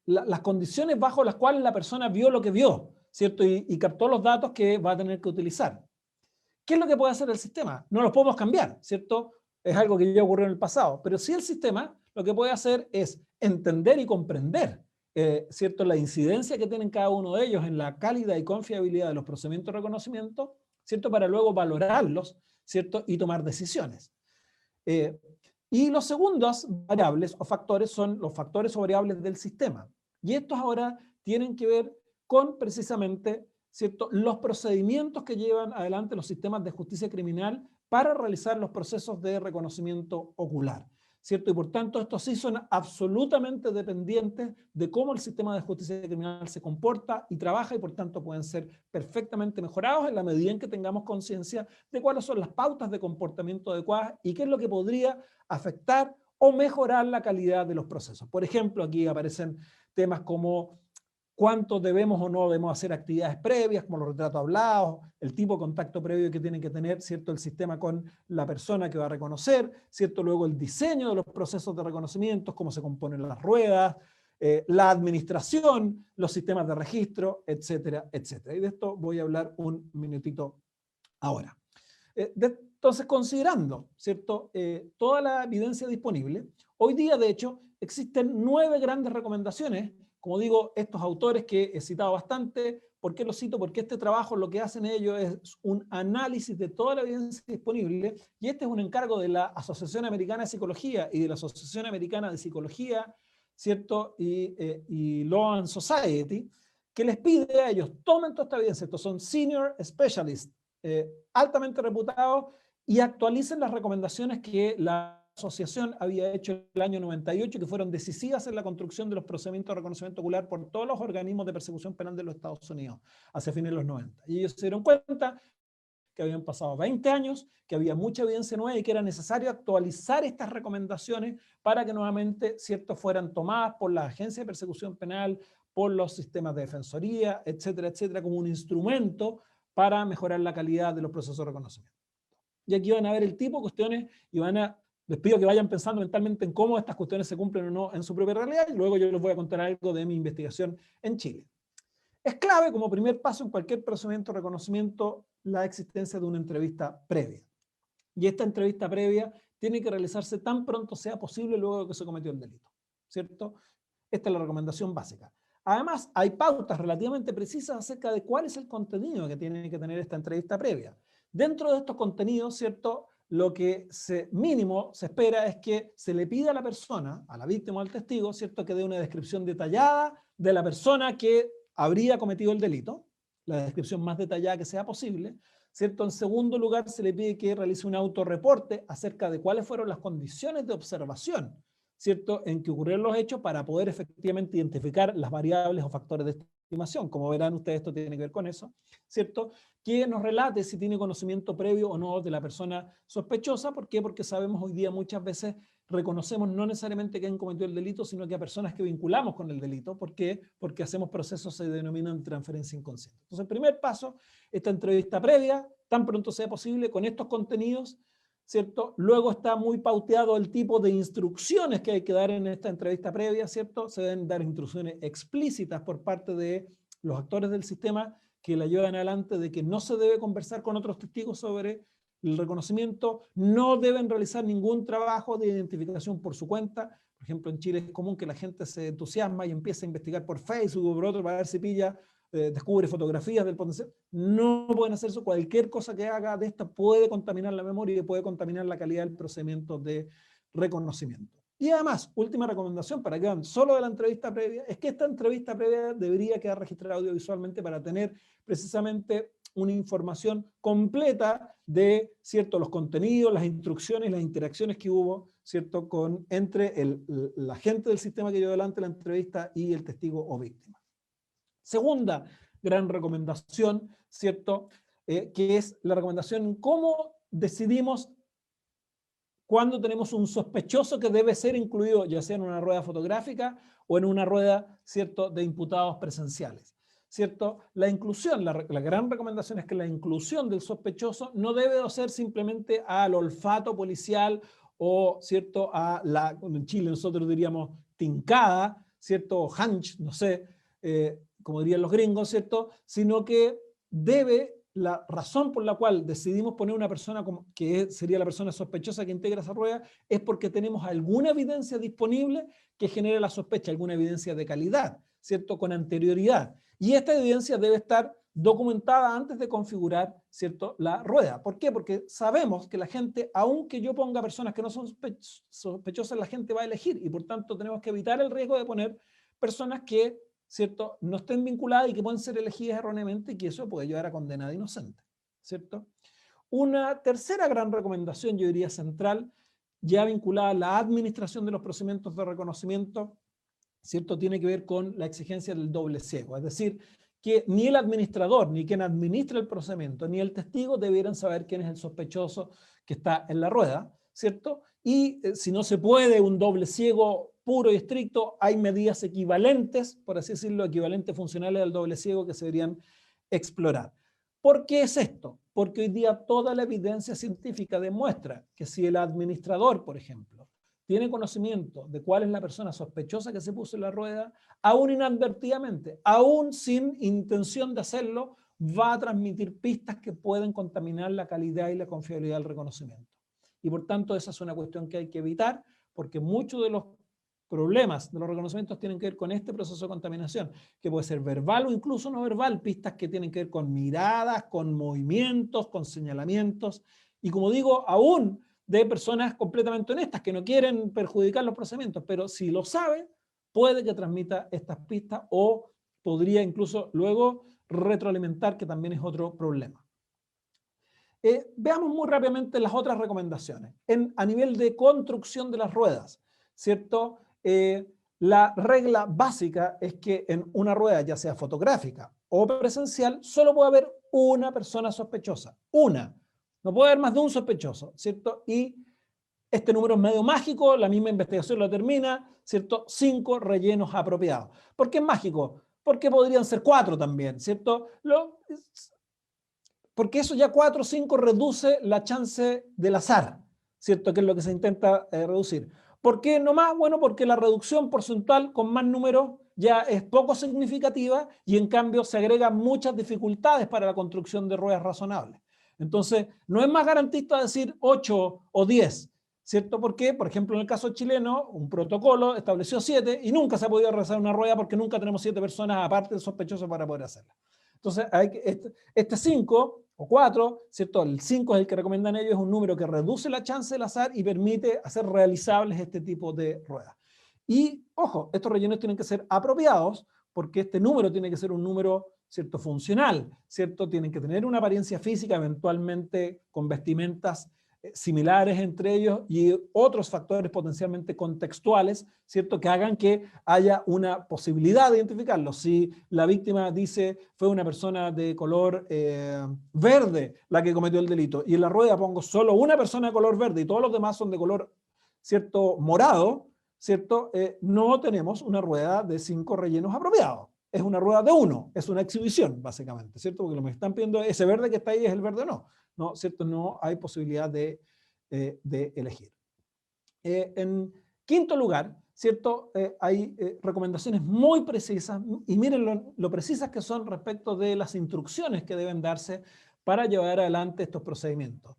las condiciones bajo las cuales la persona vio lo que vio, ¿cierto? Y captó los datos que va a tener que utilizar. ¿Qué es lo que puede hacer el sistema? No los podemos cambiar, ¿cierto? Es algo que ya ocurrió en el pasado, pero sí el sistema lo que puede hacer es entender y comprender, ¿cierto?, la incidencia que tienen cada uno de ellos en la calidad y confiabilidad de los procedimientos de reconocimiento, ¿cierto?, para luego valorarlos, ¿cierto?, y tomar decisiones. Y los segundos variables o factores son los factores o variables del sistema. Y estos ahora tienen que ver con precisamente, ¿cierto?, los procedimientos que llevan adelante los sistemas de justicia criminal para realizar los procesos de reconocimiento ocular, ¿cierto? Y por tanto, estos sí son absolutamente dependientes de cómo el sistema de justicia criminal se comporta y trabaja, y por tanto pueden ser perfectamente mejorados en la medida en que tengamos conciencia de cuáles son las pautas de comportamiento adecuadas y qué es lo que podría afectar o mejorar la calidad de los procesos. Por ejemplo, aquí aparecen temas como cuánto debemos o no debemos hacer actividades previas, como los retratos hablados, el tipo de contacto previo que tiene que tener, ¿cierto?, el sistema con la persona que va a reconocer, ¿cierto?, luego el diseño de los procesos de reconocimiento, cómo se componen las ruedas, la administración, los sistemas de registro, etcétera, etcétera. Y de esto voy a hablar un minutito ahora. Entonces, considerando, ¿cierto?, toda la evidencia disponible, hoy día, de hecho, existen 9 grandes recomendaciones. Como digo, estos autores que he citado bastante, ¿por qué los cito? Porque este trabajo lo que hacen ellos es un análisis de toda la evidencia disponible, y este es un encargo de la Asociación Americana de Psicología y de la Asociación Americana de Psicología, ¿cierto?, y Law and Society, que les pide a ellos, tomen toda esta evidencia, estos son senior specialists, altamente reputados, y actualicen las recomendaciones que la asociación había hecho el año 98, que fueron decisivas en la construcción de los procedimientos de reconocimiento ocular por todos los organismos de persecución penal de los Estados Unidos hacia fines de los 90. Y ellos se dieron cuenta que habían pasado 20 años, que había mucha evidencia nueva y que era necesario actualizar estas recomendaciones para que nuevamente, ¿cierto?, fueran tomadas por la Agencia de Persecución Penal, por los sistemas de defensoría, etcétera, etcétera, como un instrumento para mejorar la calidad de los procesos de reconocimiento. Y aquí van a ver el tipo de cuestiones y les pido que vayan pensando mentalmente en cómo estas cuestiones se cumplen o no en su propia realidad, y luego yo les voy a contar algo de mi investigación en Chile. Es clave como primer paso en cualquier procedimiento de reconocimiento la existencia de una entrevista previa. Y esta entrevista previa tiene que realizarse tan pronto sea posible luego de que se cometió el delito, ¿cierto? Esta es la recomendación básica. Además, hay pautas relativamente precisas acerca de cuál es el contenido que tiene que tener esta entrevista previa. Dentro de estos contenidos, ¿cierto?, lo que mínimo se espera es que se le pida a la persona, a la víctima o al testigo, ¿cierto?, que dé una descripción detallada de la persona que habría cometido el delito, la descripción más detallada que sea posible, ¿cierto? En segundo lugar, se le pide que realice un autorreporte acerca de cuáles fueron las condiciones de observación, ¿cierto?, en que ocurrieron los hechos para poder efectivamente identificar las variables o factores de estimación. Como verán ustedes, esto tiene que ver con eso, ¿cierto? Que nos relate si tiene conocimiento previo o no de la persona sospechosa. ¿Por qué? Porque sabemos hoy día muchas veces reconocemos no necesariamente que han cometido el delito, sino que a personas que vinculamos con el delito. ¿Por qué? Porque hacemos procesos que se denominan transferencia inconsciente. Entonces, el primer paso, esta entrevista previa, tan pronto sea posible, con estos contenidos, ¿cierto? Luego está muy pauteado el tipo de instrucciones que hay que dar en esta entrevista previa, ¿cierto? Se deben dar instrucciones explícitas por parte de los actores del sistema que la llevan adelante de que no se debe conversar con otros testigos sobre el reconocimiento, no deben realizar ningún trabajo de identificación por su cuenta. Por ejemplo, en Chile es común que la gente se entusiasma y empieza a investigar por Facebook o por otro para ver si pilla, descubre fotografías del potencial. No pueden hacer eso. Cualquier cosa que haga de esta puede contaminar la memoria y puede contaminar la calidad del procedimiento de reconocimiento. Y además, última recomendación para que vean solo de la entrevista previa, es que esta entrevista previa debería quedar registrada audiovisualmente para tener precisamente una información completa de, ¿cierto?, los contenidos, las instrucciones, las interacciones que hubo, ¿cierto?, entre la gente del sistema que llevó adelante la entrevista y el testigo o víctima. Segunda gran recomendación, ¿cierto?, que es la recomendación en cómo decidimos cuando tenemos un sospechoso que debe ser incluido, ya sea en una rueda fotográfica o en una rueda, ¿cierto?, de imputados presenciales, ¿cierto? La inclusión, la gran recomendación es que la inclusión del sospechoso no debe ser simplemente al olfato policial o, ¿cierto?, en Chile nosotros diríamos tincada, ¿cierto?, o hunch, no sé, como dirían los gringos, ¿cierto?, sino que la razón por la cual decidimos poner una persona que sería la persona sospechosa que integra esa rueda es porque tenemos alguna evidencia disponible que genere la sospecha, alguna evidencia de calidad, ¿cierto?, con anterioridad. Y esta evidencia debe estar documentada antes de configurar, ¿cierto?, la rueda. ¿Por qué? Porque sabemos que la gente, aunque yo ponga personas que no son sospechosas, la gente va a elegir y por tanto tenemos que evitar el riesgo de poner personas que, ¿cierto?, no estén vinculadas y que pueden ser elegidas erróneamente y que eso puede llevar a condenada inocente, ¿cierto? Una tercera gran recomendación, yo diría central, ya vinculada a la administración de los procedimientos de reconocimiento, ¿cierto?, tiene que ver con la exigencia del doble ciego, es decir, que ni el administrador, ni quien administra el procedimiento, ni el testigo debieran saber quién es el sospechoso que está en la rueda, ¿cierto? Y si no se puede un doble ciego puro y estricto, hay medidas equivalentes, por así decirlo, equivalentes funcionales al doble ciego que se deberían explorar. ¿Por qué es esto? Porque hoy día toda la evidencia científica demuestra que si el administrador, por ejemplo, tiene conocimiento de cuál es la persona sospechosa que se puso en la rueda, aún inadvertidamente, aún sin intención de hacerlo, va a transmitir pistas que pueden contaminar la calidad y la confiabilidad del reconocimiento. Y por tanto, esa es una cuestión que hay que evitar, porque muchos de los problemas de los reconocimientos tienen que ver con este proceso de contaminación, que puede ser verbal o incluso no verbal, pistas que tienen que ver con miradas, con movimientos, con señalamientos, y como digo, aún de personas completamente honestas que no quieren perjudicar los procedimientos, pero si lo sabe, puede que transmita estas pistas o podría incluso luego retroalimentar, que también es otro problema. Veamos muy rápidamente las otras recomendaciones. A nivel de construcción de las ruedas, ¿cierto? La regla básica es que en una rueda, ya sea fotográfica o presencial, solo puede haber una persona sospechosa. Una. No puede haber más de un sospechoso, ¿cierto? Y este número es medio mágico, la misma investigación lo determina, ¿cierto? 5 rellenos apropiados. ¿Por qué es mágico? Porque podrían ser 4 también, ¿cierto? Porque eso ya 4 o 5 reduce la chance del azar, ¿cierto? Que es lo que se intenta reducir. ¿Por qué no más? Bueno, porque la reducción porcentual con más números ya es poco significativa y en cambio se agregan muchas dificultades para la construcción de ruedas razonables. Entonces, no es más garantista decir 8 o 10, ¿cierto? Porque, por ejemplo, en el caso chileno, un protocolo estableció 7 y nunca se ha podido realizar una rueda porque nunca tenemos 7 personas aparte del sospechoso para poder hacerla. Entonces, este 5 o 4, ¿cierto? El 5 es el que recomiendan ellos, es un número que reduce la chance del azar y permite hacer realizables este tipo de ruedas. Y, ojo, estos rellenos tienen que ser apropiados porque este número tiene que ser un número, ¿cierto?, funcional, ¿cierto? Tienen que tener una apariencia física, eventualmente con vestimentas similares entre ellos y otros factores potencialmente contextuales, ¿cierto?, que hagan que haya una posibilidad de identificarlo. Si la víctima dice fue una persona de color verde la que cometió el delito y en la rueda pongo solo una persona de color verde y todos los demás son de color, ¿cierto?, morado, ¿cierto?, no tenemos una rueda de 5 rellenos apropiados. Es una rueda de 1, es una exhibición, básicamente, ¿cierto? Porque lo que me están pidiendo, ese verde que está ahí es el verde o no. No, ¿cierto? No hay posibilidad de elegir. En quinto lugar, ¿cierto? Hay recomendaciones muy precisas, y miren lo precisas que son respecto de las instrucciones que deben darse para llevar adelante estos procedimientos.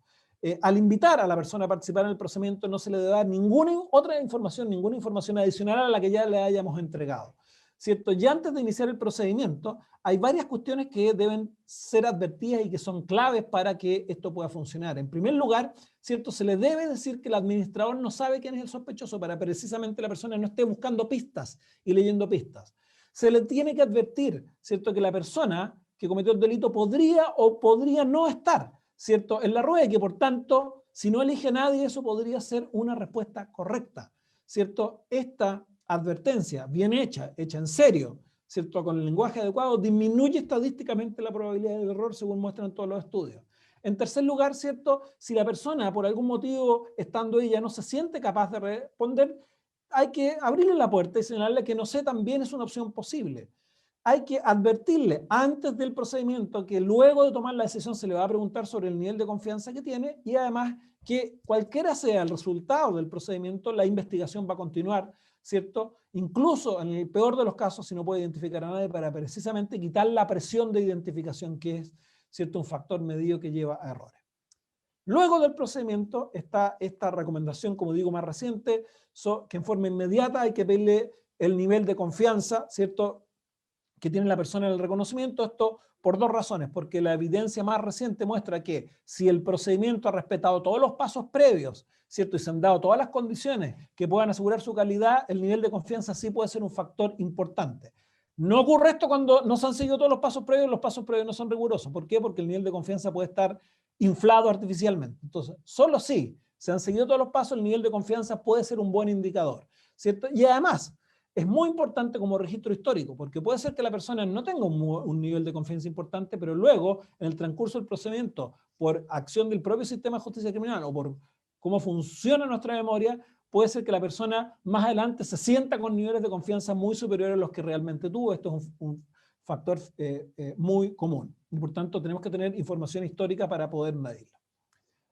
Al invitar a la persona a participar en el procedimiento no se le debe dar ninguna información adicional a la que ya le hayamos entregado, ¿cierto? Ya antes de iniciar el procedimiento hay varias cuestiones que deben ser advertidas y que son claves para que esto pueda funcionar. En primer lugar, ¿cierto?, se le debe decir que el administrador no sabe quién es el sospechoso para precisamente la persona no esté buscando pistas y leyendo pistas. Se le tiene que advertir, ¿cierto?, que la persona que cometió el delito podría o podría no estar, ¿cierto?, en la rueda y que por tanto, si no elige a nadie, eso podría ser una respuesta correcta, ¿cierto? Esta advertencia bien hecha en serio, ¿cierto?, con el lenguaje adecuado, disminuye estadísticamente la probabilidad de error según muestran todos los estudios. En tercer lugar, ¿cierto?, si la persona por algún motivo, estando ella, no se siente capaz de responder, hay que abrirle la puerta y señalarle que no sé también es una opción posible. Hay que advertirle antes del procedimiento que luego de tomar la decisión se le va a preguntar sobre el nivel de confianza que tiene y además que cualquiera sea el resultado del procedimiento, la investigación va a continuar, ¿cierto? Incluso en el peor de los casos, si no puede identificar a nadie, para precisamente quitar la presión de identificación que es, ¿cierto?, un factor medido que lleva a errores. Luego del procedimiento está esta recomendación, como digo, más reciente, que en forma inmediata hay que pedirle el nivel de confianza, ¿cierto?, que tiene la persona en el reconocimiento. Esto por dos razones, porque la evidencia más reciente muestra que si el procedimiento ha respetado todos los pasos previos, ¿cierto?, y se han dado todas las condiciones que puedan asegurar su calidad, el nivel de confianza sí puede ser un factor importante. No ocurre esto cuando no se han seguido todos los pasos previos no son rigurosos. ¿Por qué? Porque el nivel de confianza puede estar inflado artificialmente. Entonces, solo si se han seguido todos los pasos, el nivel de confianza puede ser un buen indicador, ¿cierto? Y además, es muy importante como registro histórico, porque puede ser que la persona no tenga un nivel de confianza importante, pero luego, en el transcurso del procedimiento, por acción del propio sistema de justicia criminal o por cómo funciona nuestra memoria, puede ser que la persona más adelante se sienta con niveles de confianza muy superiores a los que realmente tuvo. Esto es un factor muy común. Y por tanto, tenemos que tener información histórica para poder medirlo.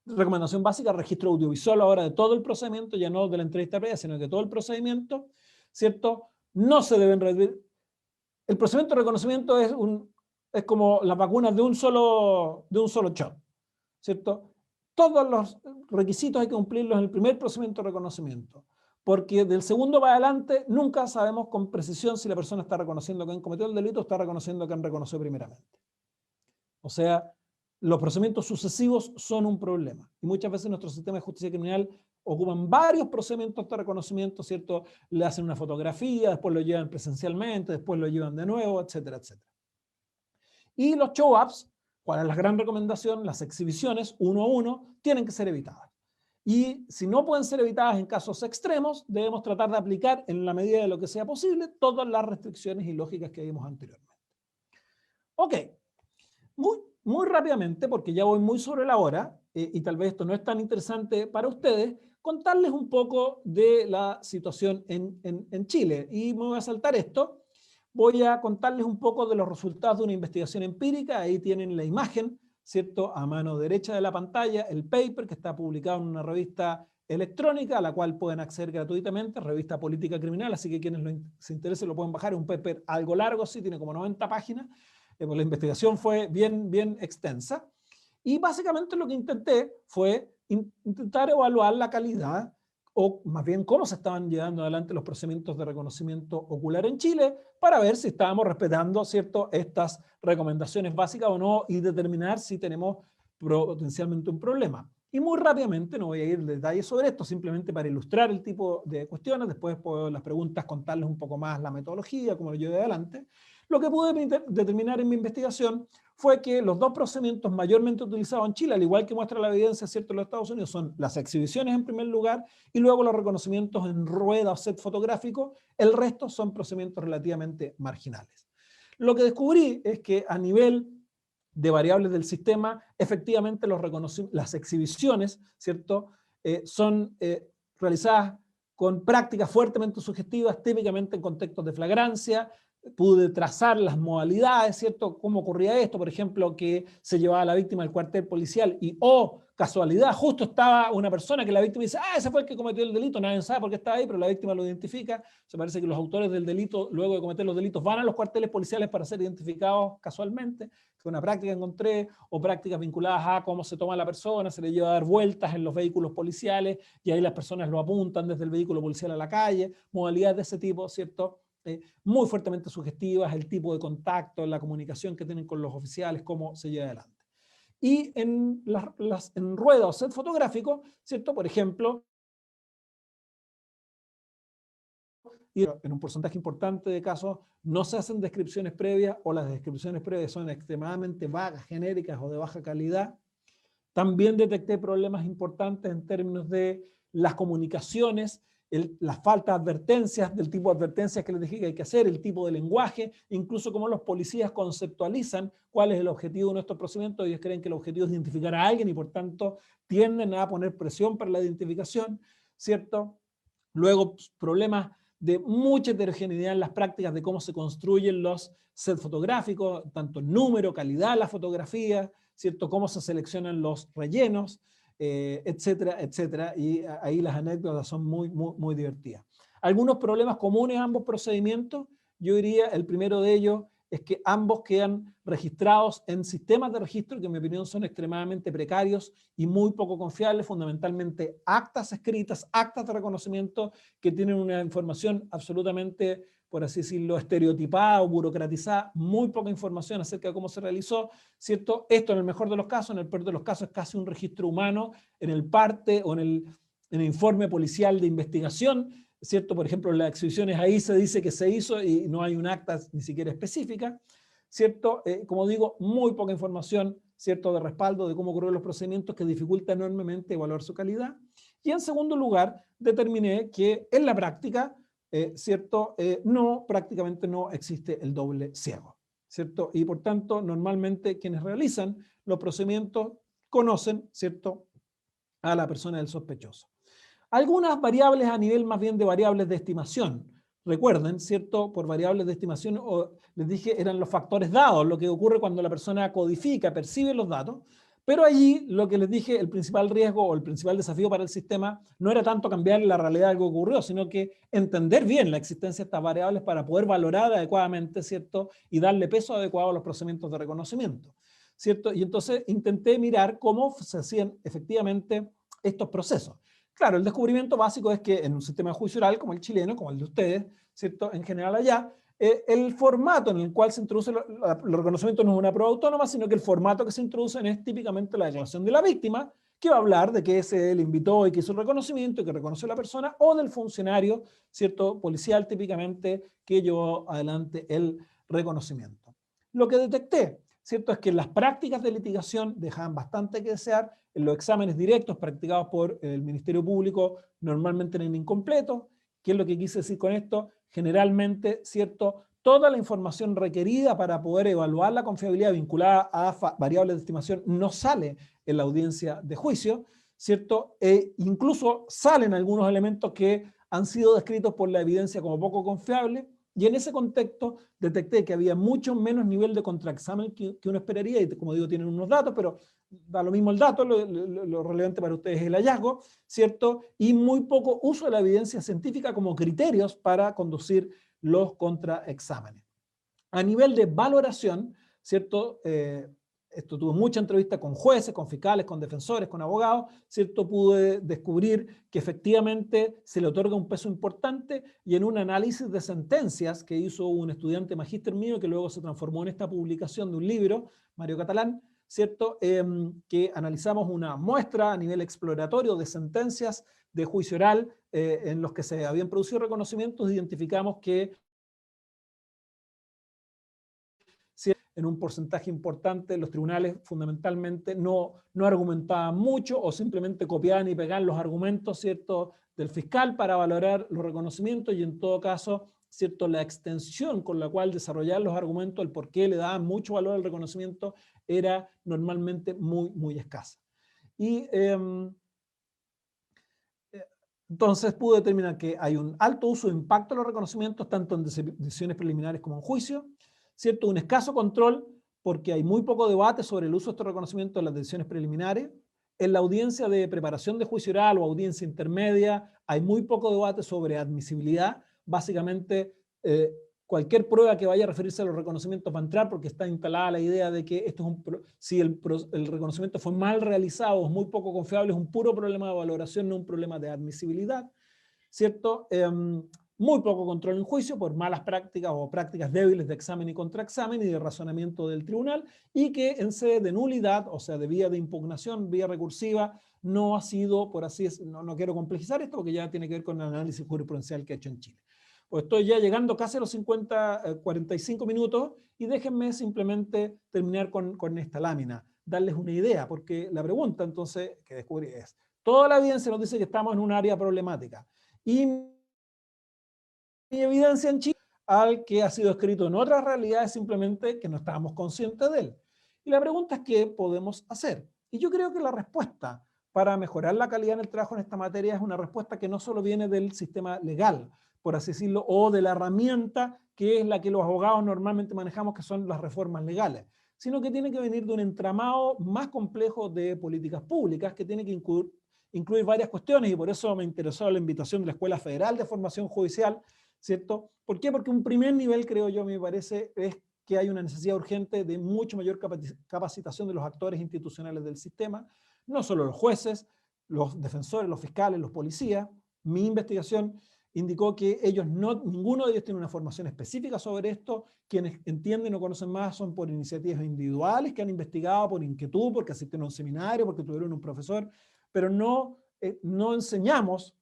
Recomendación básica, registro audiovisual ahora de todo el procedimiento, ya no de la entrevista previa, sino de todo el procedimiento, ¿cierto? No se deben reducir. El procedimiento de reconocimiento es como las vacunas de un solo shot, ¿cierto? Todos los requisitos hay que cumplirlos en el primer procedimiento de reconocimiento, porque del segundo para adelante nunca sabemos con precisión si la persona está reconociendo que han cometido el delito o está reconociendo que han reconocido primeramente. O sea, los procedimientos sucesivos son un problema. Y muchas veces nuestro sistema de justicia criminal ocupan varios procedimientos de reconocimiento, ¿cierto? Le hacen una fotografía, después lo llevan presencialmente, después lo llevan de nuevo, etcétera, etcétera. Y los show-ups, ¿cuál es la gran recomendación? Las exhibiciones, uno a uno, tienen que ser evitadas. Y si no pueden ser evitadas en casos extremos, debemos tratar de aplicar, en la medida de lo que sea posible, todas las restricciones y lógicas que vimos anteriormente. Ok. Muy rápidamente, porque ya voy muy sobre la hora, y tal vez esto no es tan interesante para ustedes, contarles un poco de la situación en Chile. Y me voy a saltar esto. Voy a contarles un poco de los resultados de una investigación empírica. Ahí tienen la imagen, ¿cierto?, a mano derecha de la pantalla, el paper que está publicado en una revista electrónica a la cual pueden acceder gratuitamente, revista Política Criminal, así que quienes se interesen lo pueden bajar, es un paper algo largo, sí, tiene como 90 páginas, pues la investigación fue bien extensa, y básicamente lo que intenté fue intentar evaluar la calidad, o más bien cómo se estaban llevando adelante los procedimientos de reconocimiento ocular en Chile, para ver si estábamos respetando, ¿cierto?, estas recomendaciones básicas o no, y determinar si tenemos potencialmente un problema. Y muy rápidamente, no voy a ir en detalles sobre esto, simplemente para ilustrar el tipo de cuestiones, después puedo las preguntas contarles un poco más la metodología, cómo lo llevé adelante. Lo que pude determinar en mi investigación fue que los dos procedimientos mayormente utilizados en Chile, al igual que muestra la evidencia, ¿cierto?, en los Estados Unidos, son las exhibiciones en primer lugar y luego los reconocimientos en rueda o set fotográfico. El resto son procedimientos relativamente marginales. Lo que descubrí es que a nivel de variables del sistema, efectivamente las exhibiciones, ¿cierto?, son realizadas con prácticas fuertemente sugestivas, típicamente en contextos de flagrancia. Pude trazar las modalidades, ¿cierto?, cómo ocurría esto, por ejemplo, que se llevaba a la víctima al cuartel policial y, casualidad, justo estaba una persona que la víctima dice, ese fue el que cometió el delito, nadie sabe por qué estaba ahí, pero la víctima lo identifica. Se parece que los autores del delito, luego de cometer los delitos, van a los cuarteles policiales para ser identificados casualmente. Fue una práctica que encontré, o prácticas vinculadas a cómo se toma la persona, se le lleva a dar vueltas en los vehículos policiales y ahí las personas lo apuntan desde el vehículo policial a la calle, modalidades de ese tipo, ¿cierto?, muy fuertemente sugestivas, el tipo de contacto, la comunicación que tienen con los oficiales, cómo se lleva adelante. Y en rueda o set fotográfico, ¿cierto?, por ejemplo, y en un porcentaje importante de casos no se hacen descripciones previas, o las descripciones previas son extremadamente vagas, genéricas o de baja calidad. También detecté problemas importantes en términos de las comunicaciones, la falta de advertencias, del tipo de advertencias que les dije que hay que hacer, el tipo de lenguaje, incluso cómo los policías conceptualizan cuál es el objetivo de nuestros procedimientos. Ellos creen que el objetivo es identificar a alguien y por tanto tienden a poner presión para la identificación, ¿cierto? Luego, problemas de mucha heterogeneidad en las prácticas de cómo se construyen los sets fotográficos, tanto número, calidad de la fotografía, ¿cierto?, cómo se seleccionan los rellenos, etcétera, etcétera. Y ahí las anécdotas son muy divertidas. Algunos problemas comunes a ambos procedimientos, yo diría, el primero de ellos es que ambos quedan registrados en sistemas de registro que en mi opinión son extremadamente precarios y muy poco confiables, fundamentalmente actas escritas, actas de reconocimiento que tienen una información absolutamente, por así decirlo, estereotipada o burocratizada, muy poca información acerca de cómo se realizó, ¿cierto? Esto en el mejor de los casos, en el peor de los casos es casi un registro humano en el parte o en el informe policial de investigación, ¿cierto? Por ejemplo, en las exhibiciones ahí se dice que se hizo y no hay un acta ni siquiera específica, ¿cierto? Como digo, muy poca información, ¿cierto?, de respaldo de cómo ocurrieron los procedimientos, que dificulta enormemente evaluar su calidad. Y en segundo lugar, determiné que en la práctica, ¿cierto?, prácticamente no existe el doble ciego, ¿cierto? Y por tanto, normalmente quienes realizan los procedimientos conocen, ¿cierto?, a la persona del sospechoso. Algunas variables a nivel más bien de variables de estimación. Recuerden, ¿cierto? Por variables de estimación, les dije, eran los factores dados, lo que ocurre cuando la persona codifica, percibe los datos, pero allí lo que les dije, el principal riesgo o el principal desafío para el sistema no era tanto cambiar la realidad de algo que ocurrió, sino que entender bien la existencia de estas variables para poder valorar adecuadamente, ¿cierto?, y darle peso adecuado a los procedimientos de reconocimiento, ¿cierto? Y entonces intenté mirar cómo se hacían efectivamente estos procesos. Claro, el descubrimiento básico es que en un sistema de juicio oral como el chileno, como el de ustedes, ¿cierto?, en general allá, el formato en el cual se introduce el reconocimiento no es una prueba autónoma, sino que el formato que se introduce es típicamente la declaración de la víctima, que va a hablar de que se le invitó y que hizo el reconocimiento y que reconoce a la persona, o del funcionario, ¿cierto?, policial típicamente, que llevó adelante el reconocimiento. Lo que detecté, ¿cierto?, es que las prácticas de litigación dejaban bastante que desear. En los exámenes directos practicados por el Ministerio Público normalmente eran incompletos. ¿Qué es lo que quise decir con esto? Generalmente, ¿cierto?, toda la información requerida para poder evaluar la confiabilidad vinculada a variables de estimación no sale en la audiencia de juicio, ¿cierto? Incluso salen algunos elementos que han sido descritos por la evidencia como poco confiables, Y en ese contexto detecté que había mucho menos nivel de contraexamen que uno esperaría, y como digo, tienen unos datos, pero da lo mismo el dato, lo relevante para ustedes es el hallazgo, ¿cierto? Y muy poco uso de la evidencia científica como criterios para conducir los contraexámenes. A nivel de valoración, ¿cierto? Esto tuve mucha entrevista con jueces, con fiscales, con defensores, con abogados, ¿cierto? Pude descubrir que efectivamente se le otorga un peso importante, y en un análisis de sentencias que hizo un estudiante magíster mío, que luego se transformó en esta publicación de un libro, Mario Catalán, ¿cierto? Que analizamos una muestra a nivel exploratorio de sentencias de juicio oral en los que se habían producido reconocimientos, identificamos que en un porcentaje importante los tribunales fundamentalmente no argumentaban mucho, o simplemente copiaban y pegaban los argumentos, ¿cierto?, del fiscal para valorar los reconocimientos, y en todo caso, ¿cierto?, la extensión con la cual desarrollar los argumentos, el por qué le daban mucho valor al reconocimiento, era normalmente muy escasa. Y entonces pude determinar que hay un alto uso de impacto de los reconocimientos, tanto en decisiones preliminares como en juicio, ¿cierto? Un escaso control, porque hay muy poco debate sobre el uso de estos reconocimientos en las decisiones preliminares. En la audiencia de preparación de juicio oral o audiencia intermedia hay muy poco debate sobre admisibilidad. Básicamente, cualquier prueba que vaya a referirse a los reconocimientos va a entrar, porque está instalada la idea de que esto es si el reconocimiento fue mal realizado o es muy poco confiable, es un puro problema de valoración, no un problema de admisibilidad, ¿cierto? Muy poco control en juicio por malas prácticas o prácticas débiles de examen y contraexamen y de razonamiento del tribunal, y que en sede de nulidad, o sea, de vía de impugnación, vía recursiva, no ha sido, por así decirlo, no quiero complejizar esto porque ya tiene que ver con el análisis jurisprudencial que he hecho en Chile. Pues estoy ya llegando casi a los 45 minutos, y déjenme simplemente terminar con esta lámina, darles una idea, porque la pregunta entonces que descubrí es, toda la evidencia nos dice que estamos en un área problemática, y mi evidencia en Chile, al que ha sido escrito en otras realidades, simplemente que no estábamos conscientes de él. Y la pregunta es, ¿qué podemos hacer? Y yo creo que la respuesta para mejorar la calidad en el trabajo en esta materia es una respuesta que no solo viene del sistema legal, por así decirlo, o de la herramienta que es la que los abogados normalmente manejamos, que son las reformas legales, sino que tiene que venir de un entramado más complejo de políticas públicas, que tiene que incluir varias cuestiones, y por eso me interesó la invitación de la Escuela Federal de Formación Judicial, ¿cierto? ¿Por qué? Porque un primer nivel, creo yo, me parece, es que hay una necesidad urgente de mucho mayor capacitación de los actores institucionales del sistema, no solo los jueces, los defensores, los fiscales, los policías. Mi investigación indicó que ninguno de ellos tiene una formación específica sobre esto. Quienes entienden o conocen más son por iniciativas individuales que han investigado por inquietud, porque asistieron a un seminario, porque tuvieron un profesor, pero no enseñamos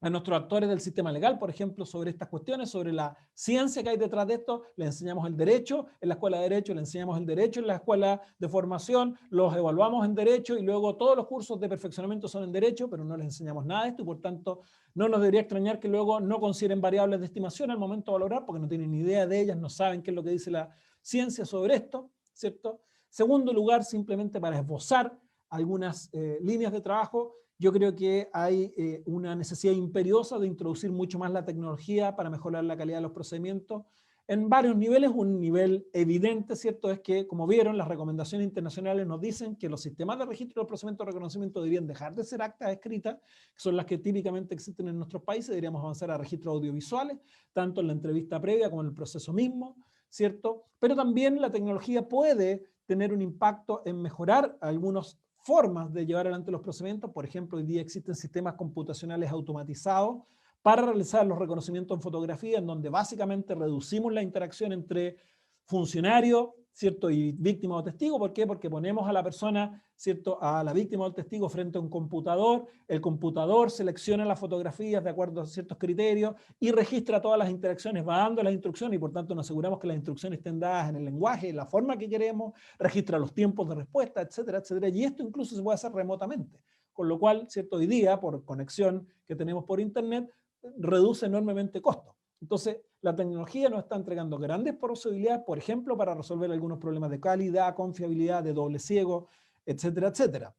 a nuestros actores del sistema legal, por ejemplo, sobre estas cuestiones, sobre la ciencia que hay detrás de esto. Le enseñamos el derecho en la escuela de derecho, le enseñamos el derecho en la escuela de formación, los evaluamos en derecho, y luego todos los cursos de perfeccionamiento son en derecho, pero no les enseñamos nada de esto, y por tanto no nos debería extrañar que luego no consideren variables de estimación al momento de valorar, porque no tienen ni idea de ellas, no saben qué es lo que dice la ciencia sobre esto, ¿cierto? Segundo lugar, simplemente para esbozar algunas líneas de trabajo, yo creo que hay una necesidad imperiosa de introducir mucho más la tecnología para mejorar la calidad de los procedimientos en varios niveles. Un nivel evidente, ¿cierto?, es que, como vieron, las recomendaciones internacionales nos dicen que los sistemas de registro de procedimientos de reconocimiento deberían dejar de ser actas escritas, que son las que típicamente existen en nuestros países. Deberíamos avanzar a registros audiovisuales, tanto en la entrevista previa como en el proceso mismo, ¿cierto? Pero también la tecnología puede tener un impacto en mejorar algunos formas de llevar adelante los procedimientos. Por ejemplo, hoy día existen sistemas computacionales automatizados para realizar los reconocimientos en fotografía, en donde básicamente reducimos la interacción entre funcionario, ¿cierto?, y víctima o testigo. ¿Por qué? Porque ponemos a la persona, ¿cierto?, a la víctima o al testigo frente a un computador, el computador selecciona las fotografías de acuerdo a ciertos criterios y registra todas las interacciones, va dando las instrucciones, y por tanto nos aseguramos que las instrucciones estén dadas en el lenguaje, en la forma que queremos, registra los tiempos de respuesta, etcétera, etcétera, y esto incluso se puede hacer remotamente, con lo cual, ¿cierto?, hoy día, por conexión que tenemos por internet, reduce enormemente costos. Entonces, la tecnología nos está entregando grandes posibilidades, por ejemplo, para resolver algunos problemas de calidad, confiabilidad, de doble ciego, etcétera, etcétera.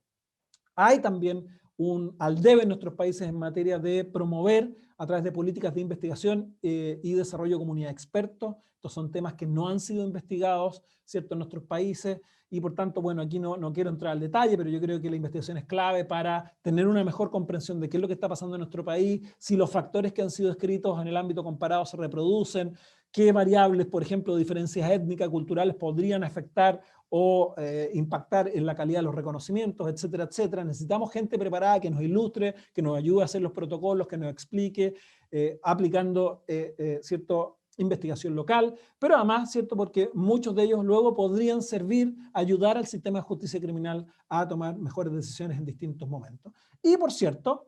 Hay también al debe en nuestros países en materia de promover a través de políticas de investigación y desarrollo de comunidad de expertos. Estos son temas que no han sido investigados, ¿cierto?, en nuestros países, y por tanto, bueno, aquí no quiero entrar al detalle, pero yo creo que la investigación es clave para tener una mejor comprensión de qué es lo que está pasando en nuestro país, si los factores que han sido escritos en el ámbito comparado se reproducen, qué variables, por ejemplo, diferencias étnicas, culturales, podrían afectar o impactar en la calidad de los reconocimientos, etcétera, etcétera. Necesitamos gente preparada que nos ilustre, que nos ayude a hacer los protocolos, que nos explique, aplicando cierto investigación local, pero además, ¿cierto?, porque muchos de ellos luego podrían servir a ayudar al sistema de justicia criminal a tomar mejores decisiones en distintos momentos. Y por cierto,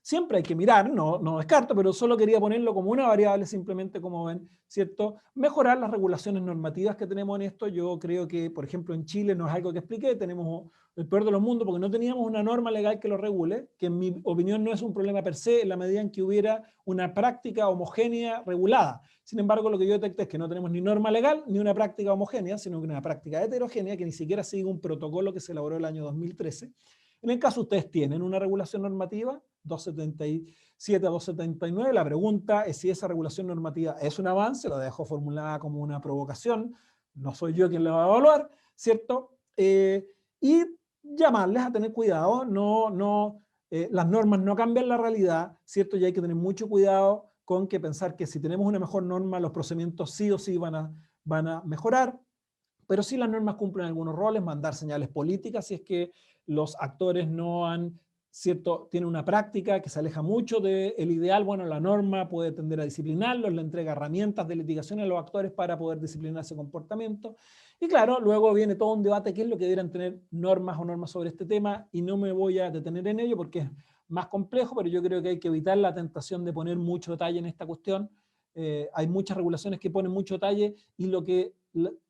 siempre hay que mirar, no descarto, pero solo quería ponerlo como una variable simplemente, como ven, ¿cierto?, mejorar las regulaciones normativas que tenemos en esto. Yo creo que, por ejemplo, en Chile no es algo que expliqué, tenemos el peor de los mundos porque no teníamos una norma legal que lo regule, que en mi opinión no es un problema per se en la medida en que hubiera una práctica homogénea regulada. Sin embargo, lo que yo detecté es que no tenemos ni norma legal ni una práctica homogénea, sino que una práctica heterogénea que ni siquiera sigue un protocolo que se elaboró el año 2013. En el caso ustedes tienen una regulación normativa, 277 a 279, la pregunta es si esa regulación normativa es un avance, lo dejo formulada como una provocación, no soy yo quien la va a evaluar, ¿cierto? Y llamarles a tener cuidado, las normas no cambian la realidad, ¿cierto? Y hay que tener mucho cuidado con que pensar que si tenemos una mejor norma, los procedimientos sí o sí van a mejorar, pero sí las normas cumplen algunos roles, mandar señales políticas si es que los actores tienen una práctica que se aleja mucho del ideal. Bueno, la norma puede tender a disciplinarlos, le entrega herramientas de litigación a los actores para poder disciplinar ese comportamiento. Y claro, luego viene todo un debate, qué es lo que deberían tener normas sobre este tema, y no me voy a detener en ello porque es más complejo, pero yo creo que hay que evitar la tentación de poner mucho detalle en esta cuestión. Hay muchas regulaciones que ponen mucho detalle y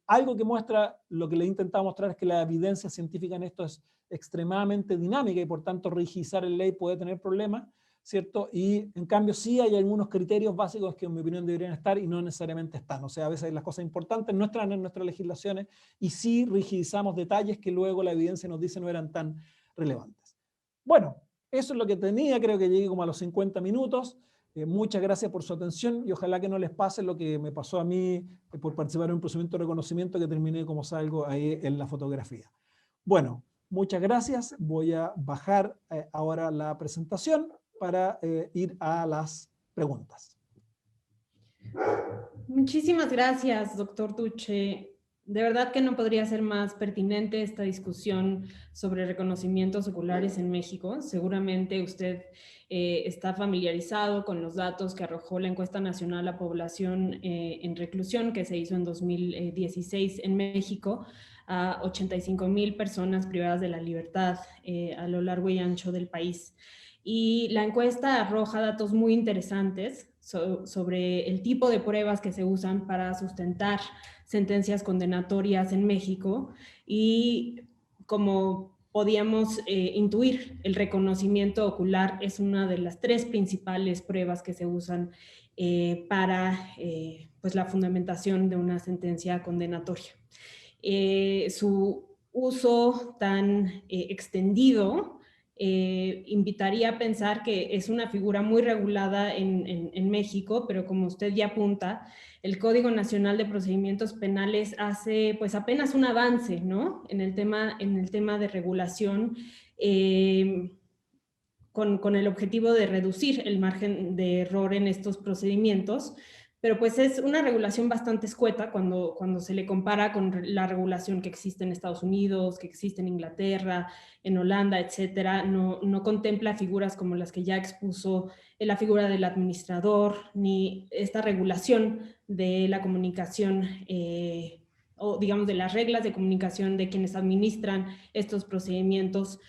algo que muestra, lo que le he intentado mostrar es que la evidencia científica en esto es extremadamente dinámica y por tanto rigidizar en ley puede tener problemas, ¿cierto? Y en cambio sí hay algunos criterios básicos que en mi opinión deberían estar y no necesariamente están. O sea, a veces las cosas importantes no están en nuestras legislaciones y sí rigidizamos detalles que luego la evidencia nos dice no eran tan relevantes. Bueno, eso es lo que tenía, creo que llegué como a los 50 minutos. Muchas gracias por su atención y ojalá que no les pase lo que me pasó a mí por participar en un procedimiento de reconocimiento que terminé como salgo ahí en la fotografía. Bueno, muchas gracias. Voy a bajar ahora la presentación para ir a las preguntas. Muchísimas gracias, doctor Duche. De verdad que no podría ser más pertinente esta discusión sobre reconocimientos oculares en México. Seguramente usted está familiarizado con los datos que arrojó la encuesta nacional a población en reclusión que se hizo en 2016 en México, a 85,000 personas privadas de la libertad a lo largo y ancho del país. Y la encuesta arroja datos muy interesantes sobre el tipo de pruebas que se usan para sustentar sentencias condenatorias en México y como podíamos intuir, el reconocimiento ocular es una de las 3 principales pruebas que se usan para pues la fundamentación de una sentencia condenatoria. Su uso tan extendido invitaría a pensar que es una figura muy regulada en México, pero como usted ya apunta, el Código Nacional de Procedimientos Penales hace pues apenas un avance, ¿no?, en el tema de regulación con el objetivo de reducir el margen de error en estos procedimientos, pero pues es una regulación bastante escueta cuando se le compara con la regulación que existe en Estados Unidos, que existe en Inglaterra, en Holanda, etcétera. No contempla figuras como las que ya expuso la figura del administrador, ni esta regulación de la comunicación o digamos de las reglas de comunicación de quienes administran estos procedimientos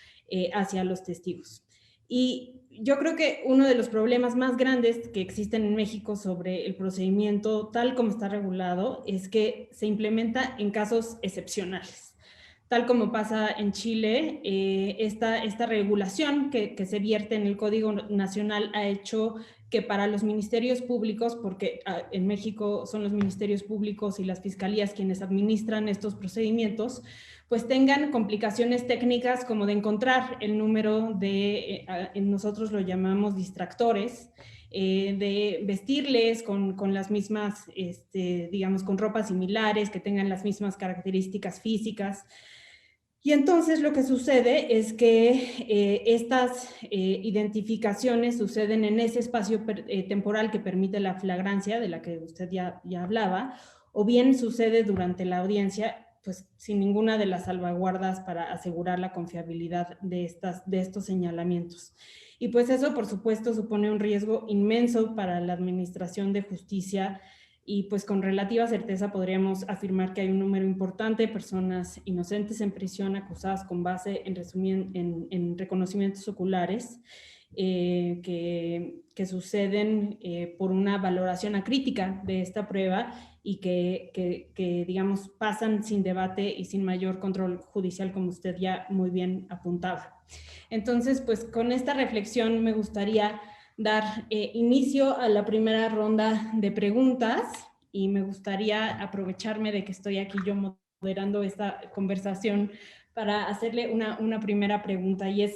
hacia los testigos. Y yo creo que uno de los problemas más grandes que existen en México sobre el procedimiento tal como está regulado es que se implementa en casos excepcionales. Tal como pasa en Chile, esta regulación que se vierte en el Código Nacional ha hecho que para los ministerios públicos, porque en México son los ministerios públicos y las fiscalías quienes administran estos procedimientos, pues tengan complicaciones técnicas como de encontrar el número de, nosotros lo llamamos distractores, de vestirles con las mismas, digamos, con ropas similares, que tengan las mismas características físicas. Y entonces lo que sucede es que estas identificaciones suceden en ese espacio temporal que permite la flagrancia, de la que usted ya hablaba, o bien sucede durante la audiencia, pues sin ninguna de las salvaguardas para asegurar la confiabilidad de estos señalamientos. Y pues eso, por supuesto, supone un riesgo inmenso para la administración de justicia y pues con relativa certeza podríamos afirmar que hay un número importante de personas inocentes en prisión acusadas con base en reconocimientos oculares que suceden por una valoración acrítica de esta prueba y que, digamos, pasan sin debate y sin mayor control judicial, como usted ya muy bien apuntaba. Entonces, pues con esta reflexión me gustaría dar inicio a la primera ronda de preguntas y me gustaría aprovecharme de que estoy aquí yo moderando esta conversación para hacerle una primera pregunta, y es,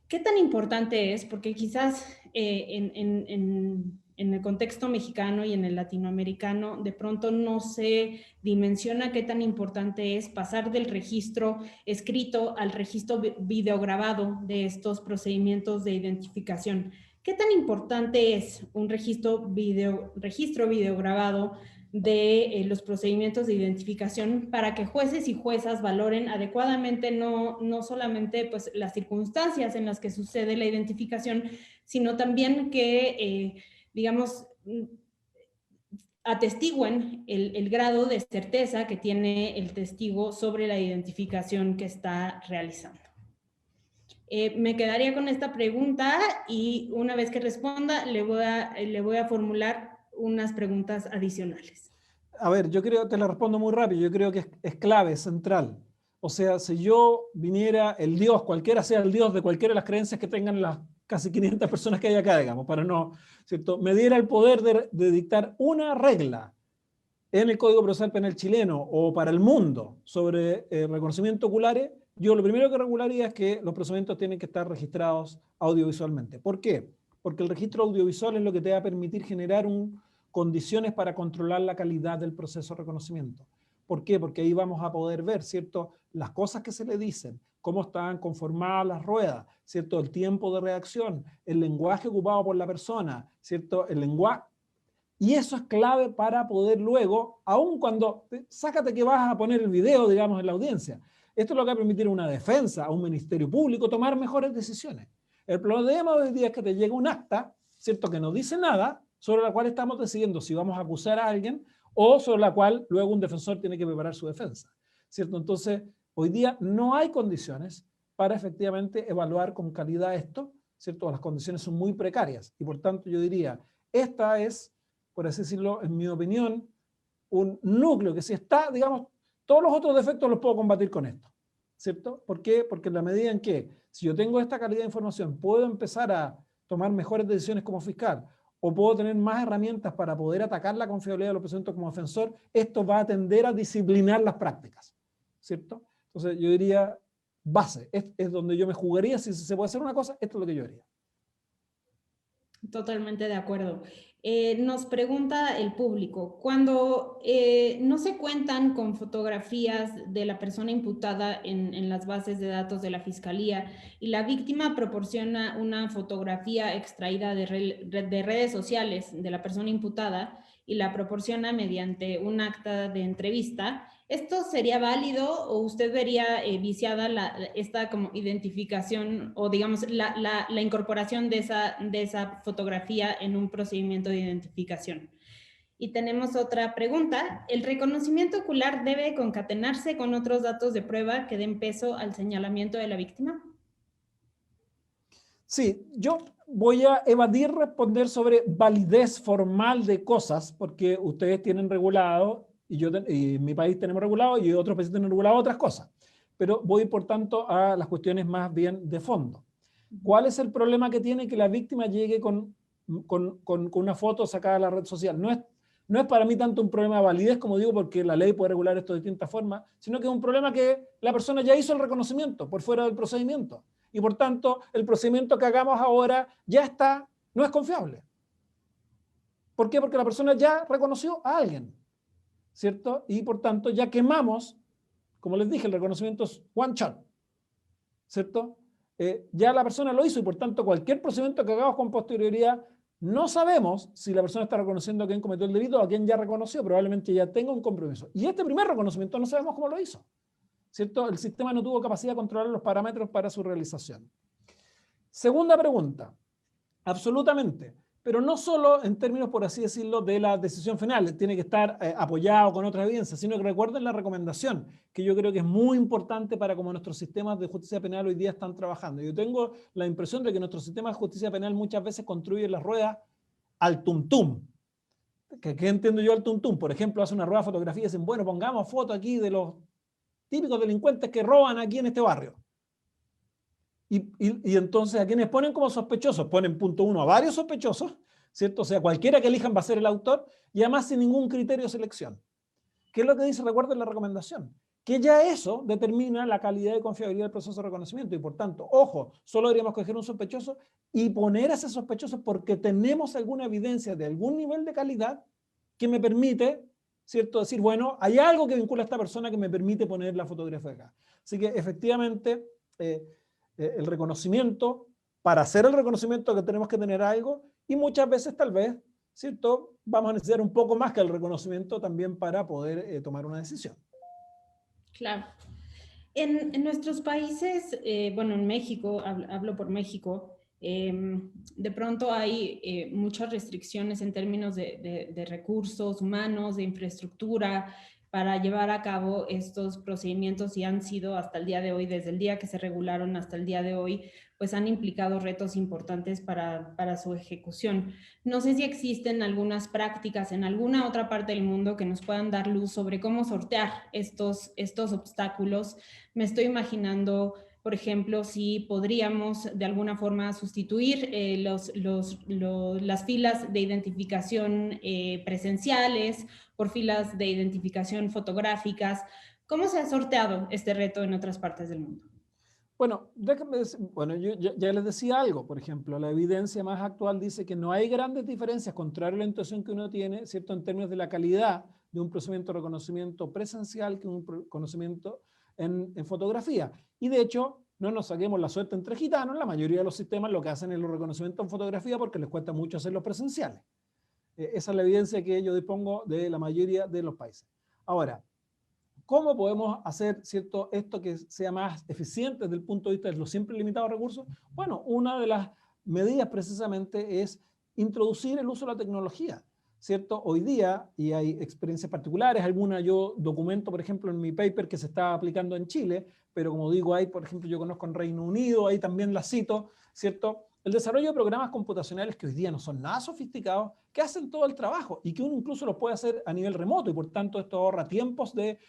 ¿qué tan importante es? Porque quizás en el contexto mexicano y en el latinoamericano de pronto no se dimensiona qué tan importante es pasar del registro escrito al registro videograbado de estos procedimientos de identificación. ¿Qué tan importante es un registro videograbado de los procedimientos de identificación para que jueces y juezas valoren adecuadamente no solamente pues, las circunstancias en las que sucede la identificación, sino también que, digamos, atestiguen el grado de certeza que tiene el testigo sobre la identificación que está realizando? Me quedaría con esta pregunta y una vez que responda le voy a formular unas preguntas adicionales. A ver, yo creo, te la respondo muy rápido, yo creo que es clave, es central. O sea, si yo viniera el Dios, cualquiera sea el Dios de cualquiera de las creencias que tengan las casi 500 personas que hay acá, digamos, para no, ¿cierto?, me diera el poder de dictar una regla en el Código Procesal Penal chileno o para el mundo sobre reconocimiento oculares, yo lo primero que regularía es que los procedimientos tienen que estar registrados audiovisualmente. ¿Por qué? Porque el registro audiovisual es lo que te va a permitir generar condiciones para controlar la calidad del proceso de reconocimiento. ¿Por qué? Porque ahí vamos a poder ver, ¿cierto?, las cosas que se le dicen, cómo están conformadas las ruedas, ¿cierto?, el tiempo de reacción, el lenguaje ocupado por la persona, ¿cierto?, el lenguaje. Y eso es clave para poder luego, aun cuando, sácate que vas a poner el video, digamos, en la audiencia. Esto es lo que va a permitir a una defensa, a un ministerio público, tomar mejores decisiones. El problema hoy día es que te llega un acta, ¿cierto?, que no dice nada, sobre la cual estamos decidiendo si vamos a acusar a alguien o sobre la cual luego un defensor tiene que preparar su defensa, ¿cierto? Entonces, hoy día no hay condiciones para efectivamente evaluar con calidad esto, ¿cierto? Las condiciones son muy precarias y por tanto yo diría, esta es, por así decirlo, en mi opinión, un núcleo que si está, digamos, todos los otros defectos los puedo combatir con esto, ¿cierto? ¿Por qué? Porque en la medida en que si yo tengo esta calidad de información, puedo empezar a tomar mejores decisiones como fiscal o puedo tener más herramientas para poder atacar la confiabilidad de los procedimientos como defensor, esto va a tender a disciplinar las prácticas, ¿cierto? Entonces yo diría, base, es donde yo me jugaría, si se puede hacer una cosa, esto es lo que yo haría. Totalmente de acuerdo. Nos pregunta el público, cuando no se cuentan con fotografías de la persona imputada en las bases de datos de la Fiscalía y la víctima proporciona una fotografía extraída de redes sociales de la persona imputada y la proporciona mediante un acta de entrevista, ¿esto sería válido o usted vería viciada esta como identificación o digamos la incorporación de esa fotografía en un procedimiento de identificación? Y tenemos otra pregunta. ¿El reconocimiento ocular debe concatenarse con otros datos de prueba que den peso al señalamiento de la víctima? Sí, yo voy a evadir responder sobre validez formal de cosas, porque ustedes tienen regulado, y en mi país tenemos regulado, y otros países tienen regulado otras cosas. Pero voy, por tanto, a las cuestiones más bien de fondo. ¿Cuál es el problema que tiene que la víctima llegue con con una foto sacada de la red social. No es para mí tanto un problema de validez, como digo, porque la ley puede regular esto de distintas formas, sino que es un problema que la persona ya hizo el reconocimiento por fuera del procedimiento. Y por tanto, el procedimiento que hagamos ahora ya está, no es confiable. ¿Por qué? Porque la persona ya reconoció a alguien, ¿cierto? Y por tanto, ya quemamos, como les dije, el reconocimiento es one shot, ¿cierto? Ya la persona lo hizo y por tanto, cualquier procedimiento que hagamos con posterioridad, no sabemos si la persona está reconociendo a quién cometió el delito o a quién ya reconoció, probablemente ya tenga un compromiso. Y este primer reconocimiento no sabemos cómo lo hizo, ¿cierto? El sistema no tuvo capacidad de controlar los parámetros para su realización. Segunda pregunta, absolutamente, pero no solo en términos, por así decirlo, de la decisión final, tiene que estar apoyado con otra evidencia, sino que recuerden la recomendación, que yo creo que es muy importante para cómo nuestros sistemas de justicia penal hoy día están trabajando. Yo tengo la impresión de que nuestro sistema de justicia penal muchas veces construye las ruedas al tuntum. ¿Qué entiendo yo al tuntum? Por ejemplo, hace una rueda de fotografía y dicen, bueno, pongamos foto aquí de los típicos delincuentes que roban aquí en este barrio. Y entonces, ¿a quienes ponen como sospechosos? Ponen punto uno a varios sospechosos, ¿cierto? O sea, cualquiera que elijan va a ser el autor, y además sin ningún criterio de selección. ¿Qué es lo que dice? Recuerden la recomendación. Que ya eso determina la calidad y confiabilidad del proceso de reconocimiento, y por tanto, ojo, solo deberíamos coger un sospechoso y poner a ese sospechoso porque tenemos alguna evidencia de algún nivel de calidad que me permite, ¿cierto? Decir, bueno, hay algo que vincula a esta persona que me permite poner la fotografía acá. Así que efectivamente, el reconocimiento, para hacer el reconocimiento que tenemos que tener algo, y muchas veces tal vez, ¿cierto? Vamos a necesitar un poco más que el reconocimiento también para poder tomar una decisión. Claro. En nuestros países, bueno, en México, hablo por México, de pronto hay muchas restricciones en términos de recursos humanos, de infraestructura, para llevar a cabo estos procedimientos, y han sido hasta el día de hoy, desde el día que se regularon hasta el día de hoy, pues han implicado retos importantes para su ejecución. No sé si existen algunas prácticas en alguna otra parte del mundo que nos puedan dar luz sobre cómo sortear estos obstáculos. Me estoy imaginando, por ejemplo, si podríamos de alguna forma sustituir las filas de identificación presenciales por filas de identificación fotográficas. ¿Cómo se ha sorteado este reto en otras partes del mundo? Bueno, déjenme decir, bueno, yo ya les decía algo, por ejemplo, la evidencia más actual dice que no hay grandes diferencias, contrario a la intuición que uno tiene, ¿cierto?, en términos de la calidad de un procedimiento de reconocimiento presencial que un reconocimiento en fotografía. Y de hecho, no nos saquemos la suerte entre gitanos, la mayoría de los sistemas lo que hacen es los reconocimientos en fotografía porque les cuesta mucho hacerlos presenciales. Esa es la evidencia que yo dispongo de la mayoría de los países. Ahora, ¿cómo podemos hacer, ¿cierto?, esto que sea más eficiente desde el punto de vista de los siempre limitados recursos? Bueno, una de las medidas precisamente es introducir el uso de la tecnología, ¿cierto? Hoy día, y hay experiencias particulares, alguna yo documento, por ejemplo, en mi paper que se está aplicando en Chile, pero como digo, hay, por ejemplo, yo conozco en Reino Unido, ahí también la cito, ¿cierto? El desarrollo de programas computacionales que hoy día no son nada sofisticados, que hacen todo el trabajo y que uno incluso los puede hacer a nivel remoto, y por tanto esto ahorra tiempos de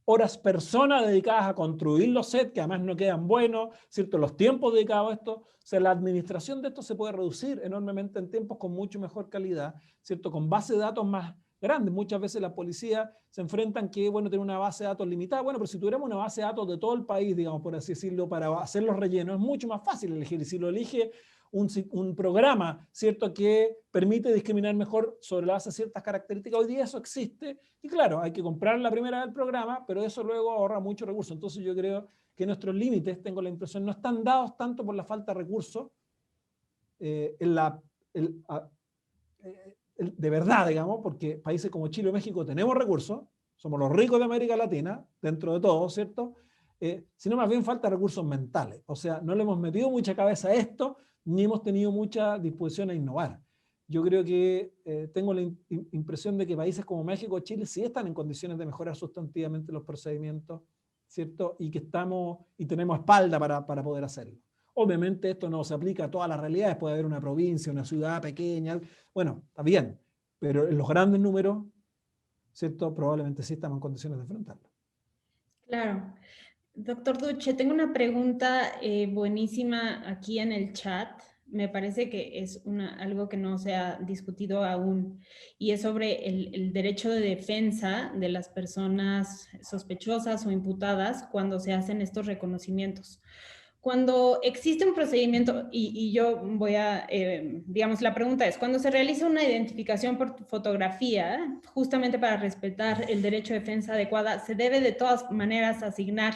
horas personas dedicadas a construir los sets, que además no quedan buenos, ¿cierto? Los tiempos dedicados a esto, o sea, la administración de esto se puede reducir enormemente en tiempos con mucho mejor calidad, ¿cierto? Con bases de datos más grandes. Muchas veces la policía se enfrentan que, bueno, tiene una base de datos limitada. Bueno, pero si tuviéramos una base de datos de todo el país, digamos, por así decirlo, para hacer los rellenos, es mucho más fácil elegir. Y si lo elige un programa, ¿cierto?, que permite discriminar mejor sobre la base de ciertas características, hoy día eso existe, y claro, hay que comprar la primera del programa, pero eso luego ahorra mucho recurso. Entonces yo creo que nuestros límites, tengo la impresión, no están dados tanto por la falta de recursos, de verdad, digamos, porque países como Chile o México tenemos recursos, somos los ricos de América Latina, dentro de todo, ¿cierto? Sino más bien falta recursos mentales. O sea, no le hemos metido mucha cabeza a esto, ni hemos tenido mucha disposición a innovar. Yo creo que tengo la impresión de que países como México o Chile sí están en condiciones de mejorar sustantivamente los procedimientos, ¿cierto? Y que tenemos espalda para poder hacerlo. Obviamente esto no se aplica a todas las realidades, puede haber una provincia, una ciudad pequeña, bueno, está bien, pero en los grandes números, ¿cierto?, probablemente sí estamos en condiciones de enfrentarlo. Claro. Doctor Duche, tengo una pregunta buenísima aquí en el chat me parece que es algo que no se ha discutido aún, y es sobre el derecho de defensa de las personas sospechosas o imputadas cuando se hacen estos reconocimientos. Cuando existe un procedimiento, y yo voy a, digamos, la pregunta es, cuando se realiza una identificación por fotografía, justamente para respetar el derecho de defensa adecuada, se debe de todas maneras asignar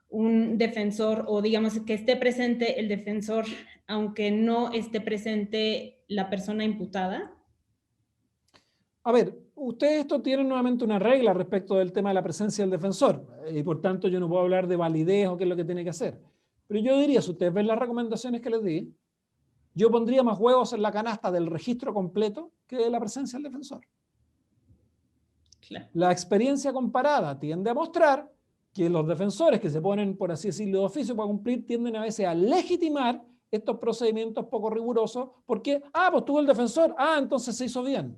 un defensor, o digamos que esté presente el defensor, aunque no esté presente la persona imputada. A ver, ustedes esto tienen nuevamente una regla respecto del tema de la presencia del defensor, y por tanto yo no puedo hablar de validez o qué es lo que tiene que hacer. Pero yo diría, si ustedes ven las recomendaciones que les di, yo pondría más huevos en la canasta del registro completo que de la presencia del defensor. Claro. La experiencia comparada tiende a mostrar que los defensores que se ponen, por así decirlo, de oficio para cumplir, tienden a veces a legitimar estos procedimientos poco rigurosos porque, pues tuvo el defensor, entonces se hizo bien.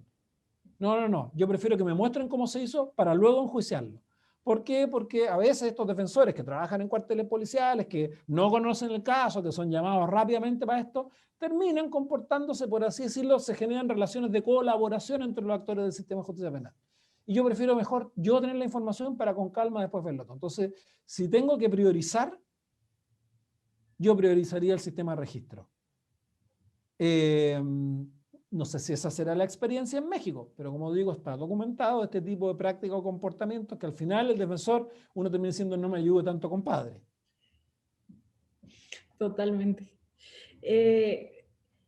No. Yo prefiero que me muestren cómo se hizo para luego enjuiciarlo. ¿Por qué? Porque a veces estos defensores que trabajan en cuarteles policiales, que no conocen el caso, que son llamados rápidamente para esto, terminan comportándose, por así decirlo, se generan relaciones de colaboración entre los actores del sistema de justicia penal. Y yo prefiero mejor yo tener la información para con calma después verlo todo. Entonces, si tengo que priorizar, yo priorizaría el sistema de registro. No sé si esa será la experiencia en México, pero como digo, está documentado este tipo de práctica o comportamientos que al final el defensor, uno termina diciendo no me ayude tanto, compadre. Totalmente.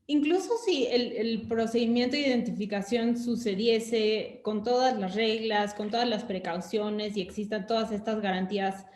Incluso si el procedimiento de identificación sucediese con todas las reglas, con todas las precauciones y existan todas estas garantías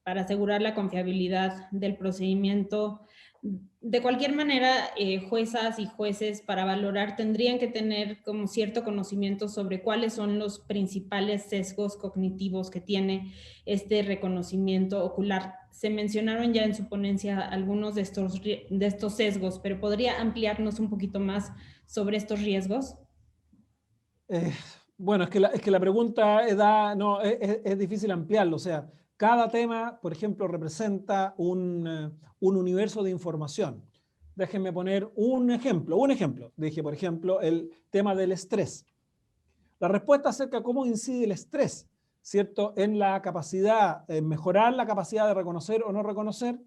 para asegurar la confiabilidad del procedimiento, de cualquier manera, juezas y jueces para valorar tendrían que tener como cierto conocimiento sobre cuáles son los principales sesgos cognitivos que tiene este reconocimiento ocular. Se mencionaron ya en su ponencia algunos de estos sesgos, pero ¿podría ampliarnos un poquito más sobre estos riesgos? Bueno, es que la pregunta es difícil ampliarlo. O sea, cada tema, por ejemplo, representa un universo de información. Déjenme poner un ejemplo. Dije, por ejemplo, el tema del estrés. La respuesta acerca de cómo incide el estrés, ¿cierto?, en la capacidad, en mejorar la capacidad de reconocer o no reconocer,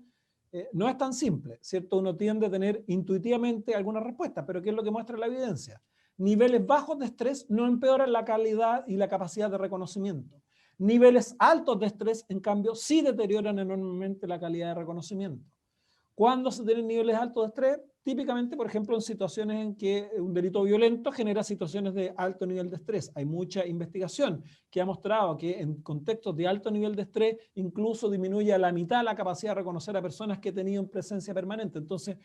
no es tan simple, ¿cierto? Uno tiende a tener intuitivamente alguna respuesta, pero ¿qué es lo que muestra la evidencia? Niveles bajos de estrés no empeoran la calidad y la capacidad de reconocimiento. Niveles altos de estrés, en cambio, sí deterioran enormemente la calidad de reconocimiento. ¿Cuándo se tienen niveles altos de estrés? Típicamente, por ejemplo, en situaciones en que un delito violento genera situaciones de alto nivel de estrés. Hay mucha investigación que ha mostrado que en contextos de alto nivel de estrés incluso disminuye a la mitad la capacidad de reconocer a personas que tenían presencia permanente. Entonces,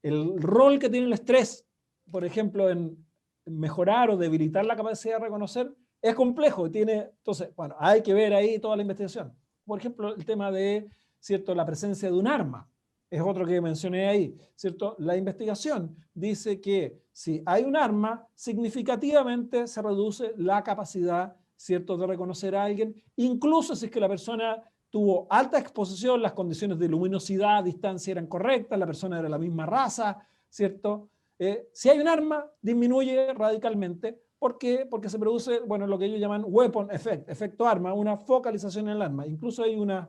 el rol que tiene el estrés, por ejemplo, en mejorar o debilitar la capacidad de reconocer, es complejo. Entonces, bueno, hay que ver ahí toda la investigación. Por ejemplo, el tema de, ¿cierto?, la presencia de un arma. Es otro que mencioné ahí, ¿cierto? La investigación dice que si hay un arma, significativamente se reduce la capacidad, ¿cierto?, de reconocer a alguien, incluso si es que la persona tuvo alta exposición, las condiciones de luminosidad, distancia eran correctas, la persona era de la misma raza, ¿cierto? Si hay un arma, disminuye radicalmente. ¿Por qué? Porque se produce, bueno, lo que ellos llaman weapon effect, efecto arma, una focalización en el arma. Incluso hay una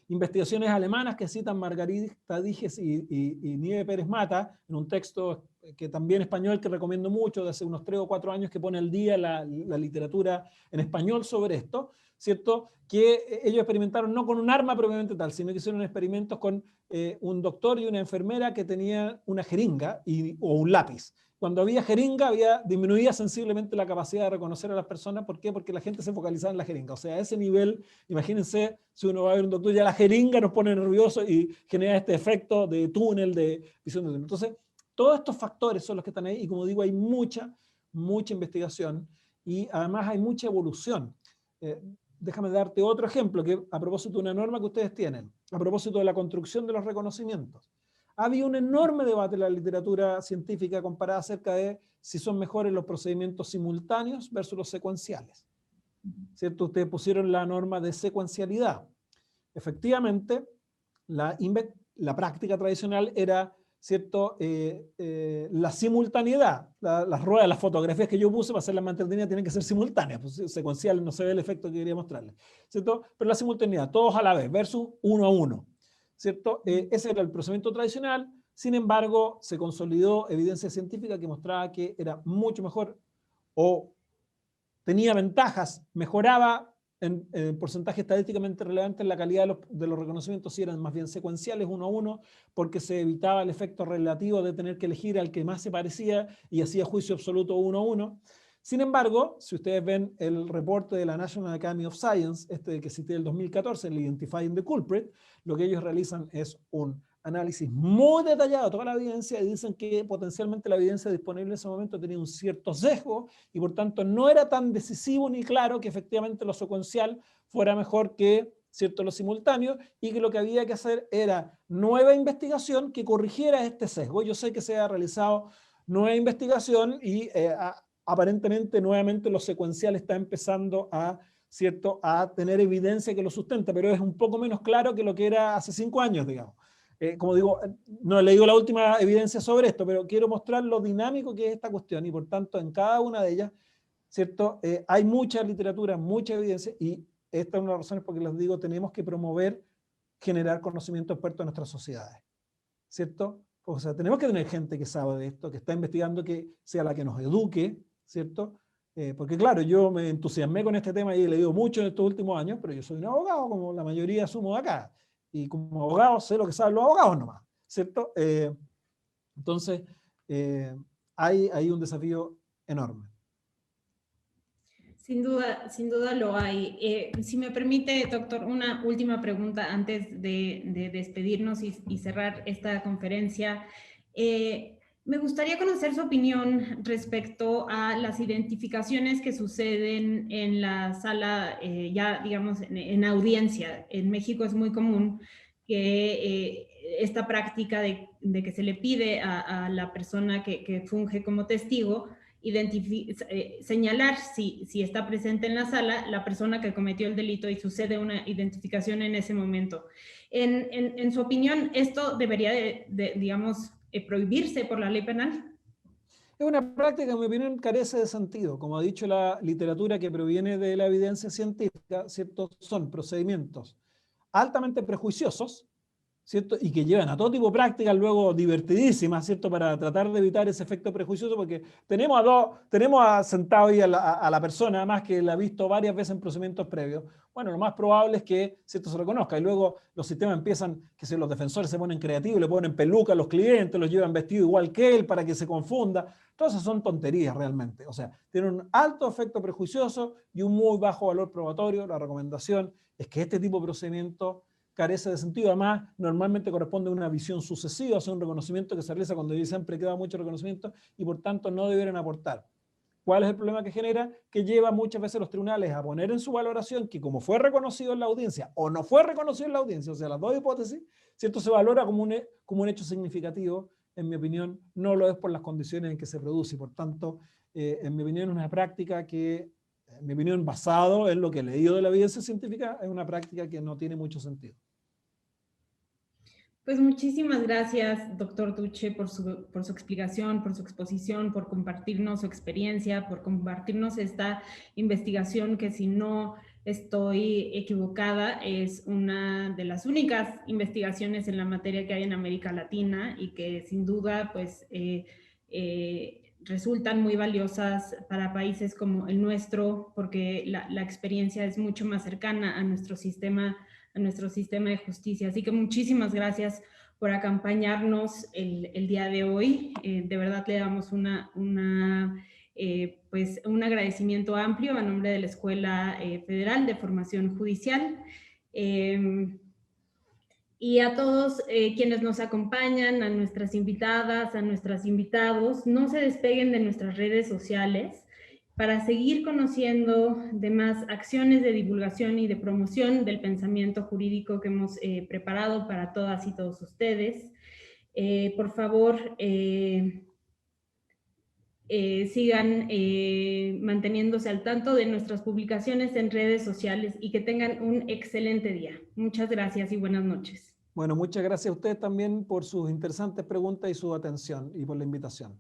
investigaciones alemanas que citan Margarita Dijes y Nieve Pérez Mata en un texto que también español que recomiendo mucho de hace unos 3 o 4 años que pone al día la literatura en español sobre esto, ¿cierto? Que ellos experimentaron no con un arma propiamente tal, sino que hicieron experimentos con un doctor y una enfermera que tenían una jeringa o un lápiz. Cuando había jeringa, disminuía sensiblemente la capacidad de reconocer a las personas. ¿Por qué? Porque la gente se focalizaba en la jeringa. O sea, a ese nivel, imagínense, si uno va a ver un doctor, ya la jeringa nos pone nerviosos y genera este efecto de túnel, de visión de túnel. Entonces, todos estos factores son los que están ahí y como digo, hay mucha investigación y además hay mucha evolución. Déjame darte otro ejemplo que a propósito de una norma que ustedes tienen, a propósito de la construcción de los reconocimientos. Había un enorme debate en la literatura científica comparada acerca de si son mejores los procedimientos simultáneos versus los secuenciales. ¿Cierto? Ustedes pusieron la norma de secuencialidad. Efectivamente, la práctica tradicional era, ¿cierto? La simultaneidad. Las ruedas, las fotografías que yo puse para hacer la mantenida tienen que ser simultáneas, pues, secuenciales, no se ve el efecto que quería mostrarles, ¿cierto? Pero la simultaneidad, todos a la vez, versus uno a uno, ¿cierto? Ese era el procedimiento tradicional. Sin embargo, se consolidó evidencia científica que mostraba que era mucho mejor o tenía ventajas, mejoraba en porcentaje estadísticamente relevante en la calidad de los reconocimientos si eran más bien secuenciales uno a uno, porque se evitaba el efecto relativo de tener que elegir al que más se parecía y hacía juicio absoluto uno a uno. Sin embargo, si ustedes ven el reporte de la National Academy of Science, este que cité del 2014, el Identifying the Culprit, lo que ellos realizan es un análisis muy detallado de toda la evidencia y dicen que potencialmente la evidencia disponible en ese momento tenía un cierto sesgo y por tanto no era tan decisivo ni claro que efectivamente lo secuencial fuera mejor que, ¿cierto?, lo simultáneo, y que lo que había que hacer era nueva investigación que corrigiera este sesgo. Yo sé que se ha realizado nueva investigación y aparentemente nuevamente lo secuencial está empezando a, ¿cierto?, a tener evidencia que lo sustenta, pero es un poco menos claro que lo que era hace 5 años, digamos. Como digo, no he leído la última evidencia sobre esto, pero quiero mostrar lo dinámico que es esta cuestión y por tanto en cada una de ellas, ¿cierto? Hay mucha literatura, mucha evidencia y esta es una de las razones por las que les digo, tenemos que promover, generar conocimiento experto en nuestras sociedades, ¿cierto? O sea, tenemos que tener gente que sabe de esto, que está investigando, que sea la que nos eduque, ¿cierto? Porque claro, yo me entusiasmé con este tema y he leído mucho en estos últimos años, pero yo soy un abogado, como la mayoría asumo de acá. Y como abogado sé lo que saben los abogados nomás, ¿cierto? Entonces, hay un desafío enorme. Sin duda lo hay. Si me permite, doctor, una última pregunta antes de despedirnos y cerrar esta conferencia. Me gustaría conocer su opinión respecto a las identificaciones que suceden en la sala, ya digamos, en audiencia. En México es muy común que esta práctica de que se le pide a la persona que funge como testigo señalar si está presente en la sala la persona que cometió el delito y sucede una identificación en ese momento. En su opinión, ¿esto debería digamos, prohibirse por la ley penal? Es una práctica que en mi opinión carece de sentido. Como ha dicho la literatura que proviene de la evidencia científica, ¿cierto? Son procedimientos altamente prejuiciosos, ¿cierto? Y que llevan a todo tipo de prácticas luego divertidísimas, ¿cierto? Para tratar de evitar ese efecto prejuicioso, porque tenemos sentado ahí a la persona, además que la ha visto varias veces en procedimientos previos. Bueno, lo más probable es que, ¿cierto?, se reconozca. Y luego los sistemas empiezan, que si los defensores se ponen creativos, le ponen peluca a los clientes, los llevan vestidos igual que él para que se confunda. Todas esas son tonterías realmente. O sea, tienen un alto efecto prejuicioso y un muy bajo valor probatorio. La recomendación es que este tipo de procedimiento carece de sentido. Además, normalmente corresponde a una visión sucesiva, o sea, un reconocimiento que se realiza cuando siempre queda mucho reconocimiento y por tanto no debieran aportar. ¿Cuál es el problema que genera? Que lleva muchas veces los tribunales a poner en su valoración que como fue reconocido en la audiencia o no fue reconocido en la audiencia, o sea, las dos hipótesis, ¿cierto?, se valora como un hecho significativo. En mi opinión, no lo es por las condiciones en que se produce y por tanto, en mi opinión, es una práctica que, en mi opinión, basado en lo que he leído de la evidencia científica, es una práctica que no tiene mucho sentido. Pues muchísimas gracias, doctor Duche, por su explicación, por su exposición, por compartirnos su experiencia, por compartirnos esta investigación que, si no estoy equivocada, es una de las únicas investigaciones en la materia que hay en América Latina y que sin duda pues resultan muy valiosas para países como el nuestro, porque la experiencia es mucho más cercana a nuestro sistema de justicia. Así que muchísimas gracias por acompañarnos el día de hoy. De verdad le damos pues un agradecimiento amplio a nombre de la Escuela Federal de Formación Judicial. Y a todos quienes nos acompañan, a nuestras invitadas, a nuestros invitados, no se despeguen de nuestras redes sociales para seguir conociendo de más acciones de divulgación y de promoción del pensamiento jurídico que hemos preparado para todas y todos ustedes. Por favor, sigan manteniéndose al tanto de nuestras publicaciones en redes sociales y que tengan un excelente día. Muchas gracias y buenas noches. Bueno, muchas gracias a ustedes también por sus interesantes preguntas y su atención y por la invitación.